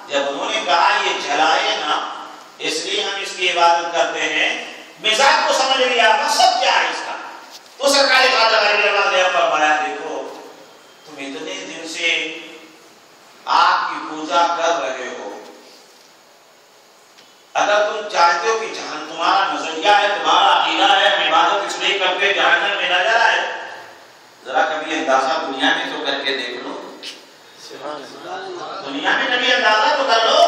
جب انہوں نے کہا یہ جلائے نہ اس لیے ہم اس کی عبادت کرتے ہیں، مزاج کو سمجھ لیا مقصد کیا ہے اس کا. تو سرکار خواجہ غریب نواز نے فرمایا دیکھو تم اتنے دن سے آپ کی پوجا کر رہے ہو، اگر تم چاہتے ہو کہ جہاں تمہارا نظریہ ہے، تمہارا عقیدہ ہے، ہم عبادت اس لیے کرتے جہنم میں نہ جائے، ذرا کبھی اندازہ دنیا میں تو کر کے دیکھ لو. دنیا میں کبھی اندازہ تو کر لو،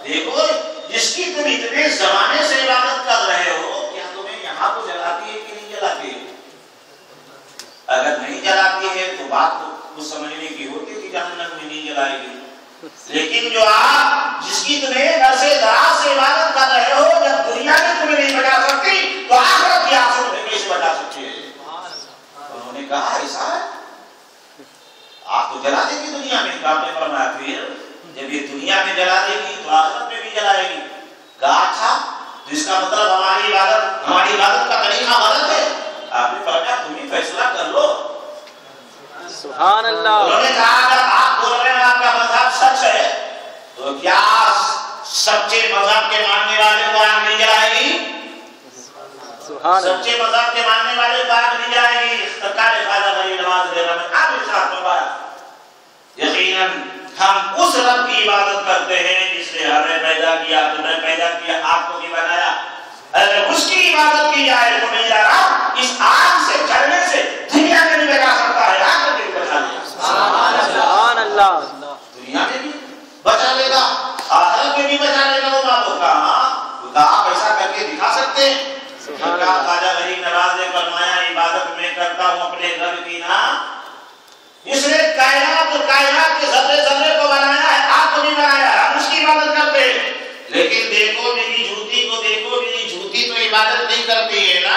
دیکھو جس کی تم اتنے زمانے سے عبادت کر رہے ہو کیا تمہیں یہاں کو جلاتی ہے کہ نہیں جلاتی ہے. اگر نہیں جلاتی ہے تو بات کو سمجھنے کی ہوتی کہ جہنم میں نہیں جلائے گی. لیکن جو آپ جس کی تمہیں عرصے دراز سے عبادت کر رہے ہو، جب دنیا میں تمہیں نہیں بچا سکتی تو آخرت کی آخرت میں کیسے بچا سکتی ہے؟ انہوں نے کہا ایسا ہے، آپ کو جلا دے گی دنیا میں؟ آپ نے فرمایا پھر جب یہ دنیا میں جلا دے گی تو آخرت میں بھی جلائے گی۔ کہا اچھا تو اس کا مطلب ہماری عبادت کا طریقہ غلط ہے؟ آپ نے فرمایا تم ہی فیصلہ کر لو۔ سبحان اللہ۔ انہوں نے کہا اگر آپ بول رہے ہیں آپ کا مذہب سچ ہے تو کیا سچے مذہب کے ماننے والے کو آگ نہیں جلائے گی؟ سچے مذہب کے ماننے والے کو آگ نہیں جلائے گی؟ سرکار خواجہ غریب نواز علیہ السلام نے آپ ارشاد فرمایا یقیناً ہم اس رب کی عبادت کرتے ہیں جس نے ہمیں پیدا کیا، تمہیں پیدا کیا، آپ کو بھی بنایا۔ اگر اس کی عبادت کی جائے تو میرا رب اس آگ سے جلنے سے دنیا میں بھی بچا سکتا ہے، آخرت میں بھی بچا لے گا۔ سبحان اللہ۔ دنیا میں بھی بچا لے گا، آخرت میں بھی بچا لے گا۔ وہ بات کہا آپ ایسا کر کے دکھا سکتے ہیں؟ خواجہ غریب نواز نے فرمایا عبادت میں کرتا ہوں اپنے رب کی نا، جس نے کائنات اور کائنات کے ذرے ذرے کو بنایا ہے، آپ کو بھی بنایا ہے، ہم اس کی عبادت کرتے ہیں۔ لیکن دیکھو میری جوتی کو دیکھو، میری جوتی تو عبادت نہیں کرتی ہے نا،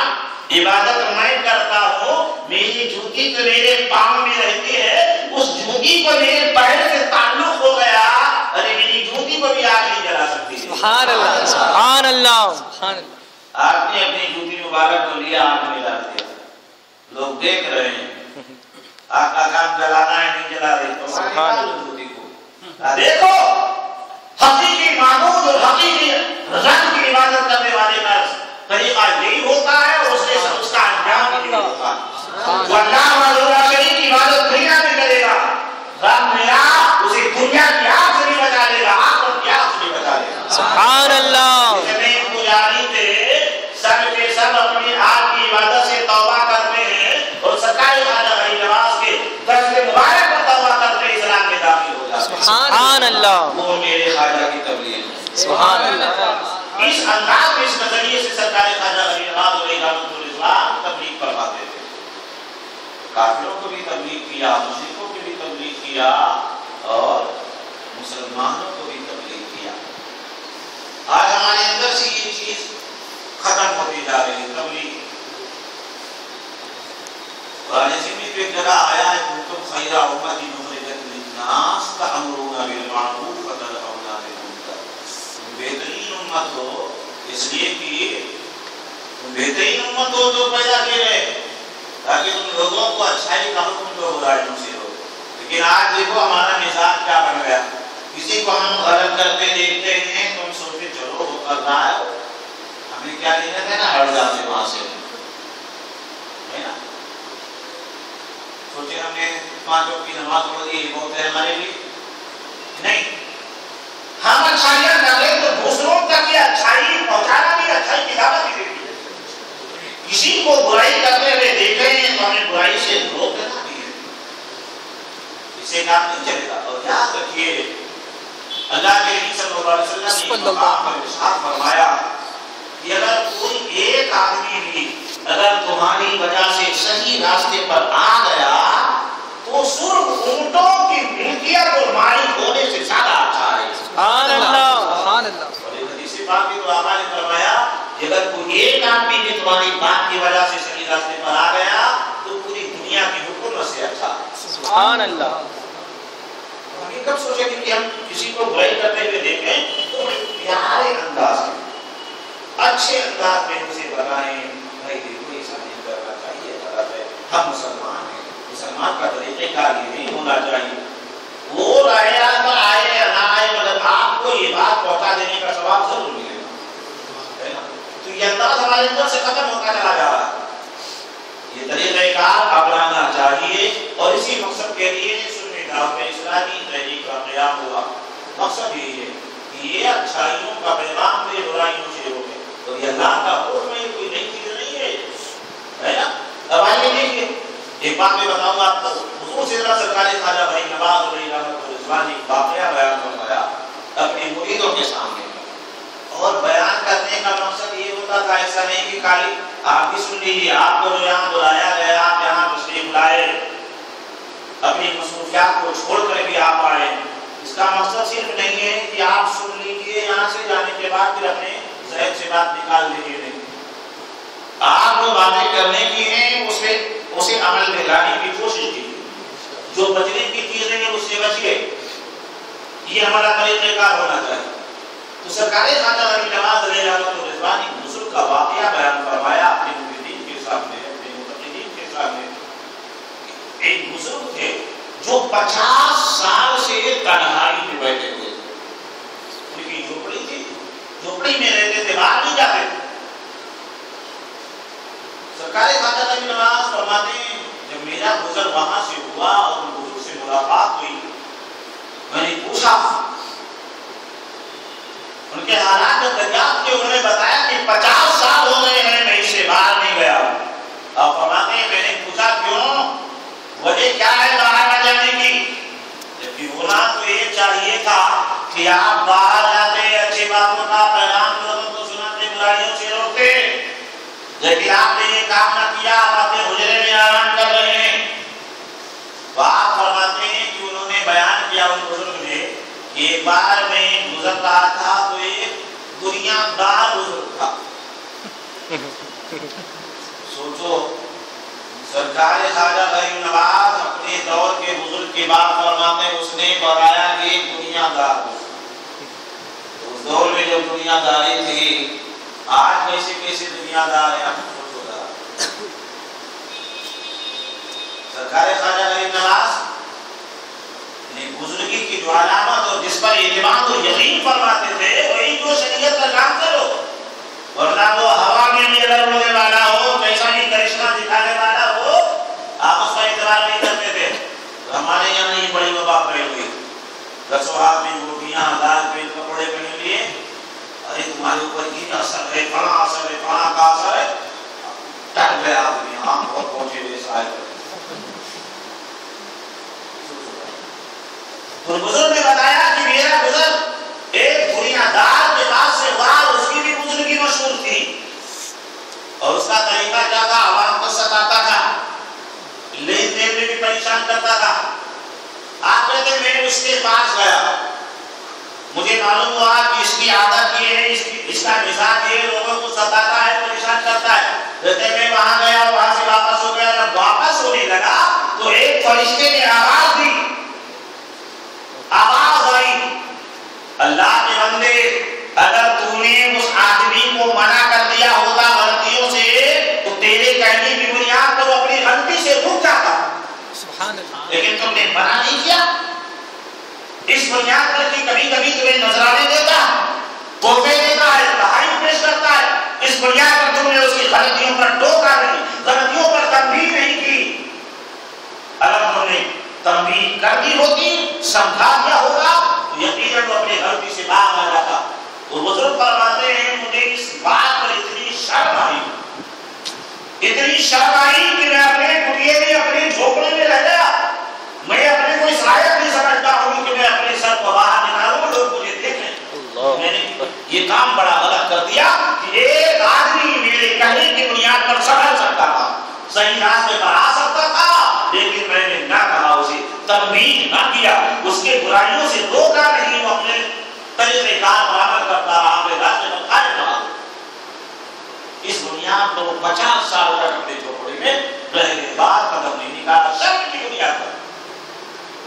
عبادت میں کرتا ہوں، میری جوتی تو میرے پاؤں میں رہتی ہے، اس جوتی کو میرے پیر سے تعلق ہو گیا، ارے میری جوتی کو بھی آگ نہیں جلا سکتی۔ سبحان اللہ، سبحان اللہ، سبحان اللہ۔ آپ نے اپنی جوتی مبارک کو لیا، آگ میں ڈال دیا، لوگ دیکھ رہے ہیں، آپ کا کام جلانا ہے نہیں جلا رہے تو جوتی کو دیکھو۔ حقیقی معبود اور حقیقی رب کی عبادت کرنے والے کا طریقہ یہی ہوتا ہے، اور اس کا انجام بھی ہوتا ہے۔ جو اللہ وحدہ شریک کی عبادت دنیا میں کرے گا، رب میرا اسے دنیا کی آگ سے بھی بچا لے گا، آخرت کی آگ سے بھی بچا لے گا۔ سبحان اللہ۔ اتنے پجاری تھے، سب کے سب اپنی آگ کی عبادت سے توبہ کرتے ہیں، اور سرکار خواجہ غریب نواز کے دست مبارک پر توبہ کرتے اسلام میں داخل ہو جاتے ہیں۔ سبحان اللہ۔ وہ میرے خواجہ کی تبلیغ۔ سبحان اللہ۔ اس انداز میں، اس نظریے سے سرکار خواجہ غریب نواز علیہ السلام تبلیغ فرماتے تھے۔ کافروں کو بھی تبلیغ کیا، مشرکوں کو بھی تبلیغ کیا، اور مسلمانوں کو بھی تبلیغ کیا۔ آج ہمارے اندر سے یہ چیز ختم ہوتی جا رہی ہے، تبلیغ۔ قرآن میں ایک جگہ آیا ہے کنتم خیر امۃ اخرجت للناس تأمرون بالمعروف وتنہون عن المنکر۔ تم بہترین امت ہو اس لیے کہ تم بہترین امت ہو جو پیدا کیے گئے تاکہ تم لوگوں کو اچھائی کا حکم دو، برائیوں سے ہو۔ لیکن آج دیکھو ہمارا مزاج کیا بن گیا، کسی کو ہم غلط کرتے دیکھتے ہیں تو ہم سوچتے چلو وہ کر رہا ہے، ہمیں کیا لینا تھا نا، ہٹ جاتے وہاں سے، ہے نا۔ سوچے ہم نے 5 وقت کی نماز پڑھ لی، بہت ہے ہمارے لیے نہیں۔ ہم اچھائیاں کر لیں تو دوسروں تک یہ اچھائی پہنچانا بھی، اچھائی کی دعوت بھی دیتی ہے۔ کسی کو برائی کرتے ہوئے دیکھیں تو ہمیں برائی سے روک دینا بھی ہے، اسے کام نہیں چلے گا۔ اور یاد رکھیے اللہ کے نبی صلی اللہ علیہ وسلم نے ارشاد فرمایا کہ اگر کوئی ایک آدمی بھی اگر تمہاری وجہ سے صحیح راستے پر آ گیا تو سرخ اونٹوں کی ملکیت اور مالک ہونے سے زیادہ اچھا ہے۔ سبحان اللہ، سبحان اللہ۔ اور ایک حدیث پاک میں تو آقا نے فرمایا کہ اگر کوئی ایک آدمی بھی تمہاری بات کی وجہ سے صحیح راستے پر آ گیا تو پوری دنیا کی حکومت سے اچھا ہے۔ سبحان اللہ۔ ہم کب سوچیں گے کہ ہم کسی کو برائی کرتے ہوئے دیکھیں تو پیارے انداز میں، اچھے انداز میں اسے بتائیں، بھائی دیکھو ایسا نہیں کرنا چاہیے، غلط ہے، ہم مسلمان ہیں، مسلمان کا طریقہ کار یہ نہیں ہونا چاہیے۔ وہ رائے پر آئے یا نہ آئے مگر آپ کو یہ بات پہنچا دینے کا ثواب ضرور ملے گا، تو یہ انداز ہمارے اندر سے ختم ہوتا چلا جا رہا ہے۔ یہ طریقہ کار اپنانا چاہیے، اور اسی مقصد کے لیے سنی دعوت اسلامی تحریک کا قیام ہوا۔ مقصد یہی ہے کہ یہ اچھائیوں کا پیغام دے، برائیوں سے روکے، اور یہ اللہ کا حکم ہے، کوئی نئی چیز نہیں ہے نا۔ اب آئیے دیکھیے، ایک بات میں بتاؤں گا آپ کو، حضور سیدنا سرکار خواجہ غریب نواز علیہ السلام نے ایک واقعہ بیان فرمایا اپنے مریدوں کے سامنے، اور بیان کرنے کا مقصد یہ ہوتا تھا، ایسا نہیں کہ خالی آپ بھی سن لیجیے، آپ کو جو یہاں بلایا گیا، آپ یہاں تشریف لائے، اپنی مصروفیات کو چھوڑ کر بھی آپ آئے، اس کا مقصد صرف نہیں ہے کہ آپ سن بات نکال دیجیے نہیں. آپ جو باتیں کرنے کی ہیں اسے عمل میں لانے کی کوشش کیجیے. جو بچنے کی چیزیں ہیں اس سے بچیے. یہ ہمارا طریقہ کار ہونا چاہیے. تو سرکار خواجہ غریب نواز علیہ رضوانی بزرگ کا واقعہ بیان فرمایا اپنے مریدین کے سامنے, اپنے متقین کے سامنے. ایک بزرگ تھے جو 50 سال سے تنہائی میں بیٹھے ہوئے تھے. ان کی جھوپڑی تھی, جھوپڑی میں رہتے تھے, باہر نہیں جاتے. سرکار خواجہ غریب نواز فرماتے ہیں جب میرا گزر وہاں سے ہوا اور ان بزرگ سے ملاقات ہوئی, میں نے پوچھا ان کے حالات دریافت کے. انہوں نے بتایا کہ 50 سال ہو گئے ہیں میں اس سے باہر نہیں گیا. اور فرماتے ہیں میں نے پوچھا کیوں, وجہ کیا ہے باہر نہ جانے کی؟ جبکہ ہونا تو یہ چاہیے تھا کہ آپ باہر جاتے, اچھی باتوں کا پیغام لوگوں کو سناتے, برائیوں سے روکتے. لیکن آپ نے یہ کام نہ کیا, آپ اپنے حجرے میں آرام کر رہے ہیں. بات فرماتے ہیں کہ انہوں نے بیان کیا اس بزرگ نے کہ ایک بار میں گزر رہا تھا تو ایک دنیا دار بزرگ تھا. سوچو سرکار خواجہ غریب نواز اپنے دور کے بزرگ کی بات فرماتے ہیں, اس نے بتایا کہ ایک دنیا دار بزرگ. اس دور میں جو دنیا داری تھی, آج کیسے کیسے دنیا دار ہیں. سرکار خواجہ غریب نواز نے بزرگی کی جو علامت اور جس پر اعتماد و یقین فرماتے تھے وہی جو شریعت کا کام کرو, ورنہ وہ ہوا میں بھی اگر اڑنے والا ہو, کیسا بھی کرشمہ دکھانے والا ہو, آپ اس کا اعتبار نہیں کرتے تھے. تو ہمارے یہاں نہیں بڑی وبا پھیل ہوئی, 10 ہاتھ میں روٹیاں, ہزار پہ کپڑے پہنے لیے, ارے تمہارے اوپر یہ اثر ہے, فلاں اثر ہے, فلاں کا اثر ہے, ٹک گئے آدمی, ہاں بہت پہنچے ہوئے صاحب. تو بزرگ نے بتایا کہ میرا بزرگ ایک دنیا دار کے پاس سے ہوا, اس کی بھی بزرگی مشہور تھی. اور اس کا طریقہ کیا تھا, عوام کو ستاتا تھا, لین دین میں بھی پریشان کرتا تھا. آپ کہتے ہیں میں اس کے پاس گیا, مجھے معلوم ہوا کہ اس کی عادت یہ ہے, اس کا مزاج یہ, لوگوں کو ستاتا ہے, پریشان کرتا ہے. کہتے ہیں میں وہاں گیا, وہاں سے واپس ہو گیا. جب واپس ہونے لگا تو ایک فرشتے نے آواز دی, آواز آئی, اللہ کے بندے اگر تو نے اس آدمی کو منع کر دیا ہوتا غلطیوں سے تو تیرے کہنے کی بنیاد پر وہ اپنی غلطی سے رک جاتا. لیکن تم نے منع نہیں کیا. اس بنیاد پر کہ کبھی کبھی تمہیں نذرانے دیتا, تحفے دیتا ہے, تحائف پیش کرتا ہے, اس بنیاد پر تم نے اس کی غلطیوں پر ٹوکا نہیں, غلطیوں پر تنبیہ نہیں کی. اگر تم نے تنبیہ کر دی ہوتی, سمجھا دیا ہوگا, تو یقیناً وہ اپنی غلطی سے باہر آ جاتا. وہ بزرگ فرماتے ہیں مجھے اس بات پر اتنی شرم آئی کہ میں اپنے کٹیے میں, اپنے جھوپڑے میں رہ گیا. میں اپنے کو اس لائق نہیں سمجھتا ہوں کہ میں اپنے سر کو باہر نکالوں, لوگ مجھے دیکھیں. میں نے یہ کام بڑا غلط کر دیا کہ ایک آدمی میرے کہنے کی بنیاد پر سنبھل سکتا تھا, صحیح راستے پر آ سکتا تھا, لیکن میں نے نہ کہا, اسے تنبیہ نہ کیا, اس کے برائیوں سے روکا نہیں, وہ اپنے طریقے کار پر عمل کرتا رہا, اپنے راستے پر قائم رہا. اس بنیاد پر وہ 50 سال تک اپنے جھوپڑے میں رہنے بعد قدم نہیں نکالا, شرط کی بنیاد پر.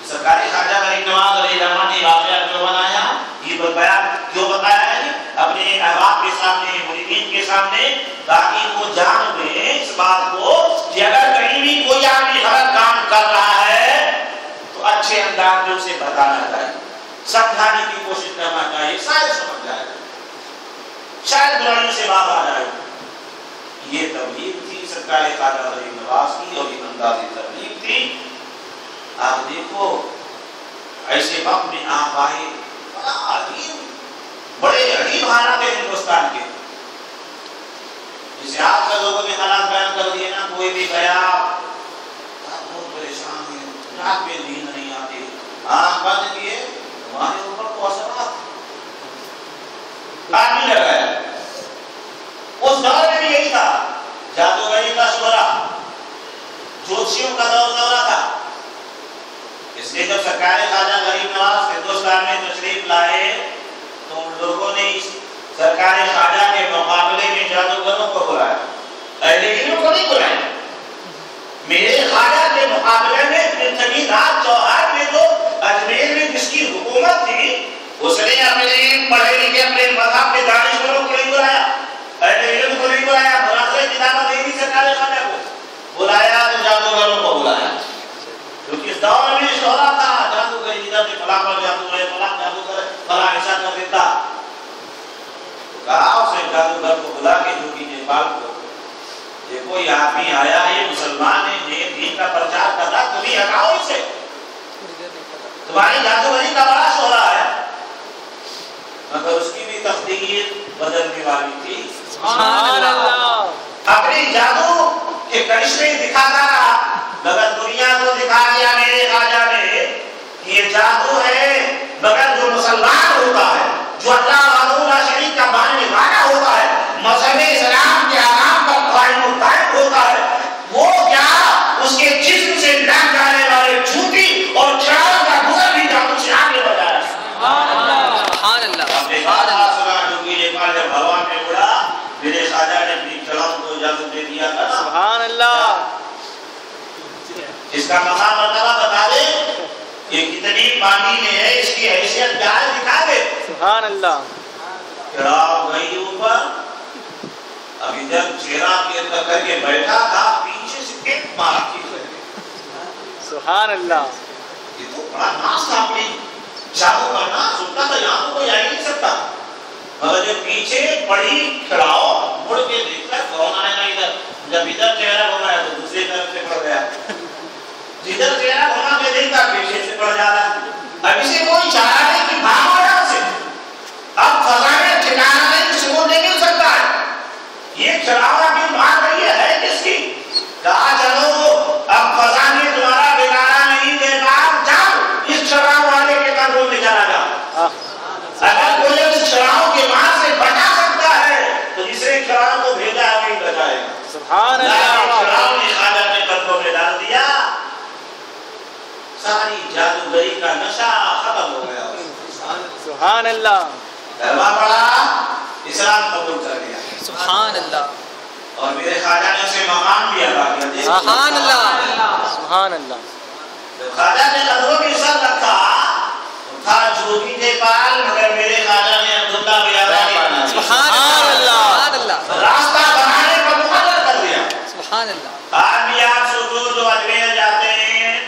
سرکار خواجہ غریب نواز علیہ الرحمہ نے واقعہ کیوں بنایا, یہ کیوں بتایا ہے اپنے احباب کے سامنے, مریدین کے سامنے, تاکہ وہ جان لیں اس بات کو کہ اگر کہیں بھی کوئی آدمی غلط کام کر رہا ہے تو اچھے انداز میں اسے بتانا چاہیے, سمجھانے کی کوشش کرنا چاہیے, شاید سمجھ جائے, شاید برائیوں سے باہر آ جائے. یہ تبلیغ تھی سرکار خواجہ غریب نواز کی, اور یہ اندازی تبلیغ تھی. آپ دیکھو ایسے وقت میں آپ آئے, بڑے عجیب حالات ہیں ہندوستان کے, جسے آپ کا لوگوں نے حالات بیان کر دیے نا. کوئی بھی گیا بہت پریشان ہے, رات میں نیند نہیں آتی, آنکھ بند کیے تمہارے اوپر تو اثرات آدمی لگایا. اس دور میں بھی یہی تھا, جادوگری کا شہرا, جوتشیوں کا دورہ تھا. اس لیے جب سرکار خواجہ غریب نواز ہندوستان میں تشریف لائے تو ان لوگوں نے اس سرکار خواجہ کے مقام اہل علم کو نہیں بلایا. میرے خواجہ کے مقابلے میں پرتھوی راج چوہان میں جو اجمیر میں جس کی حکومت تھی اس نے اپنے پڑھے لکھے اپنے مذہب کے دانشوروں کو نہیں بلایا, اہل علم کو نہیں بلایا, مناظرے کتابیں دے دی سرکار خواجہ کو, بلایا تو جادوگروں کو بلایا. کیونکہ اس دور میں شہرا تھا جادوگر ادھر سے فلاں پر جادوگر ہے, فلاں جادوگر ہے, فلاں ایسا کر دیتا. کہا اسے جادوگر کو بلا کے جو کہ نیپال کو یہ کوئی آدمی آیا ہے, یہ مسلمان ہے, یہ دین کا پرچار کر رہا, تمہیں ہٹاؤ اسے, تمہاری جادوگری کا بڑا شہرا ہے. مگر اس کی بھی تقدیر بدلنے والی تھی. سبحان اللہ. اپنی جادو کے کرشمے دکھاتا رہا, مگر دنیا کو دکھا دیا میرے خواجہ نے یہ جادو ہے. مگر جو مسلمان ہوتا ہے, جو اللہ وحدہ شریک کا ماننے والا ہوتا ہے, مذہب اسلام کے احکام پر قائم و دائم ہوتا ہے, وہ کیا اس کے جسم سے لگ جانے والے جھوٹی اور چراغ کا گزر بھی جادو چراغ کے بجائے. سبحان اللہ. سبحان اللہ. جب ہوا میں اڑا میرے خواجہ نے اپنی کلام کو اجازت دے دیا تھا. سبحان اللہ. اس کا مقام مرتبہ بتا دے کہ کتنی پانی میں ہے, اس کی حیثیت کیا ہے دکھا دے. سبحان اللہ. چڑھاؤ گئی اوپر, ابھی جب چہرہ کے اندر کر کے بیٹھا تھا پیچھے سے ایک مارا کی. سبحان اللہ. یہ تو بڑا ناز تھا اپنی جادو کرنا, سنتا تھا یہاں تو کوئی آ ہی نہیں سکتا. مگر جب پیچھے پڑی کھڑاؤ مڑ کے دیکھتا کون آئے گا ادھر, جب ادھر چہرہ گھومایا تو دوسری طرف سے پڑ گیا, جدھر چہرہ گھوما کے دیکھتا پیچھے سے پڑ جا رہا. اب اسے کوئی چاہا نہیں کہ بھاگو یہاں سے, اب فضا میں ٹھکانا نہیں, کسی کو نہیں مل سکتا ہے. یہ چڑھاوا کی بات نہیں ہے کس کی, کہا چلو اب فضا میں تمہارا بگاڑا نہیں دے پا, جاؤ اس چڑھاو والے کے کنٹرول میں چلا جاؤ. اگر کوئی اس چڑھاو کے وہاں سے بچا سکتا ہے تو جسے چڑھاو کو بھیجا ہے وہی بچائے گا. سبحان اللہ. چڑھاو نے خواجہ کے قدموں میں ڈال دیا, ساری جادوگری کا نشہ ختم ہو گیا. سبحان اللہ. کلمہ پڑھا, اسلام قبول کر لیا. سبحان اللہ. اور میرے خواجہ نے اسے مقام بھی عطا کیا. سبحان اللہ. سبحان اللہ. خواجہ نے قدموں میں سر رکھا تھا جوگی نیپال, مگر میرے خواجہ نے عبداللہ بیابانی بنا دیا. سبحان اللہ. راستہ بنانے کا مقرر کر دیا. سبحان اللہ. آج بھی آپ سوچو جو اجمیر جاتے ہیں,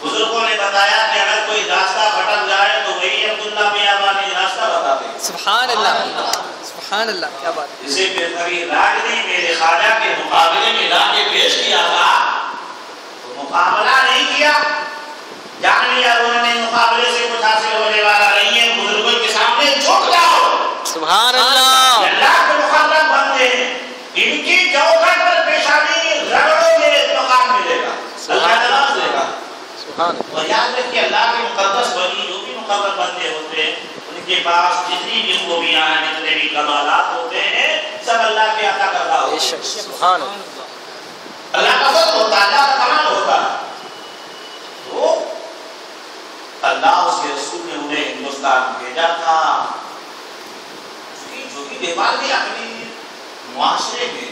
بزرگوں نے بتایا کہ اگر کوئی راستہ بھٹک جائے تو وہی عبداللہ بیابانی راستہ بتاتے ہیں. سبحان اللہ. سبحان اللہ. کیا بات ہے. اسے پرتھوی راج نے میرے خواجہ کے مقابلے میں لا کے پیش کیا تھا, تو مقابلہ نہیں کیا, جان لیا انہوں نے مقابلے سے کچھ حاصل ہونے والا نہیں ہے, بزرگوں کے سامنے جھک جاؤ. سبحان اللہ. اللہ کے مقرب بندے ہیں, ان کی چوکھٹ پر پیشانی رگڑوں میں مقام ملے گا, اللہ نواز دے گا. سبحان. اور یاد رکھیے اللہ کے مقدس ولی جو بھی مقرب بندے ہوتے ہیں ان کے پاس جتنی بھی خوبیاں ہیں, جتنے بھی کمالات ہوتے ہیں, سب اللہ کے عطا کردہ ہوتے ہیں. سبحان اللہ. اللہ کا فضل ہوتا ہے, اللہ کا کمال ہوتا ہے. تو اللہ اس کے رسول نے انہیں ہندوستان بھیجا تھا. جو کہ نیپال کے اپنی معاشرے میں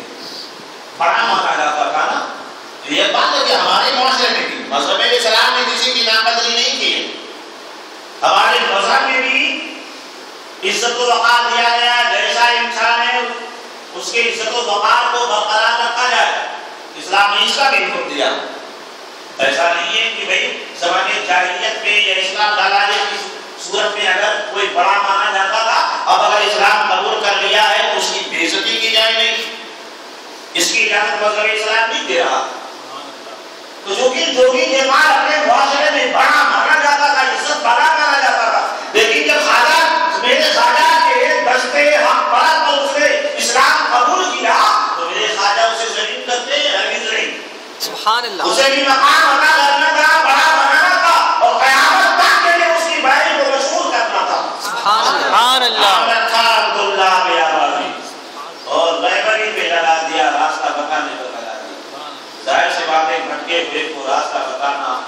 بڑا مانا جاتا تھا نا. یہ بات ہے کہ ہمارے معاشرے میں بھی مذہب اسلام نے کسی کی نامبدلی نہیں کی ہے. ہمارے مذہب میں بھی عزت و وقار دیا گیا, جیسا انسان ہے اس کے عزت و وقار کو برقرار رکھا جائے. اسلام نے اس کا بھی حکم دیا. ایسا نہیں ہے کہ بھئی زمانے جاہلیت میں یا اسلام لانے کی صورت میں اگر کوئی بڑا مانا جاتا تھا, اب اگر اسلام قبول کر لیا ہے تو اس کی بے عزتی کی جائے نہیں, اس کی اجازت مذہب اسلام نہیں دے رہا. تو جو کہ جوگی نیپال اپنے معاشرے میں بڑا مانا جاتا تھا, عزت بڑا مانا جاتا تھا, لیکن جب خواجہ میرے خواجہ کے دستے حق پڑا تو اس نے اسلام قبول کیا تو میرے خواجہ اسے زمین کرتے ہرگز نہیں. سبحان اللہ. اسے بھی مقام عطا کرنا تھا, بڑا بنانا تھا, اور قیامت تک کے لیے اس کی بھائی کو مشہور کرنا تھا. سبحان اللہ. رکھا عبداللہ بیابانی اور لائبریری پہ لگا دیا, راستہ بتانے پر لگا دیا. ظاہر سی بات ہے بھٹکے ہوئے کو راستہ بتانا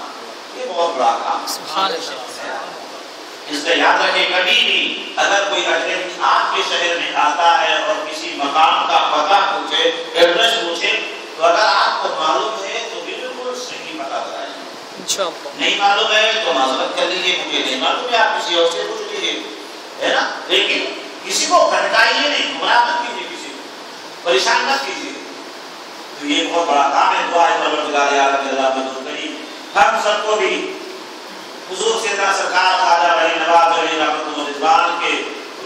یہ بہت بڑا کام. سبحان اللہ. اس کا یاد رکھے کبھی بھی اگر کوئی اجنبی آپ کے شہر میں آتا ہے اور کسی مقام کا پتہ پوچھے, ایڈریس نہیں معلوم ہے تو معذرت کر لیجیے، مجھے نہیں معلوم ہے، آپ کسی اور سے پوچھ لیجیے، ہے نا؟ لیکن کسی کو بھٹکائیے نہیں، گمراہ مت کیجیے، کسی کو پریشان مت کیجیے۔ تو یہ بہت بڑا کام ہے، دعا ہے پروردگار عالم اللہ منظور کریم ہم سب کو بھی حضور سیدنا سرکار خواجہ ولی نواز علیہ رحمۃ رضوان کے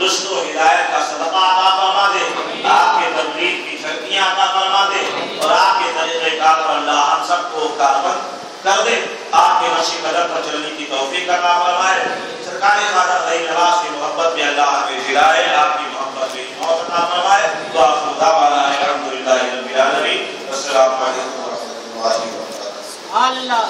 رشد و ہدایت کا صدقہ عطا فرما دے، آپ کے تبلیغ کی جھلکیاں عطا فرما دے، اور آپ کے طریقہ کار پر اللہ ہم سب کو کاربند کر دے، آپ کے نقش قدم پر چلنے کی توفیق عطا فرمائے۔ سرکار خواجہ ولی نواز کی محبت میں اللہ ہمیں جلائے، آپ کی محبت میں موت عطا فرمائے۔ دعا خدا الحمدللہ رب العالمین، السلام علیکم ورحمۃ اللہ وبرکاتہ۔ اللہ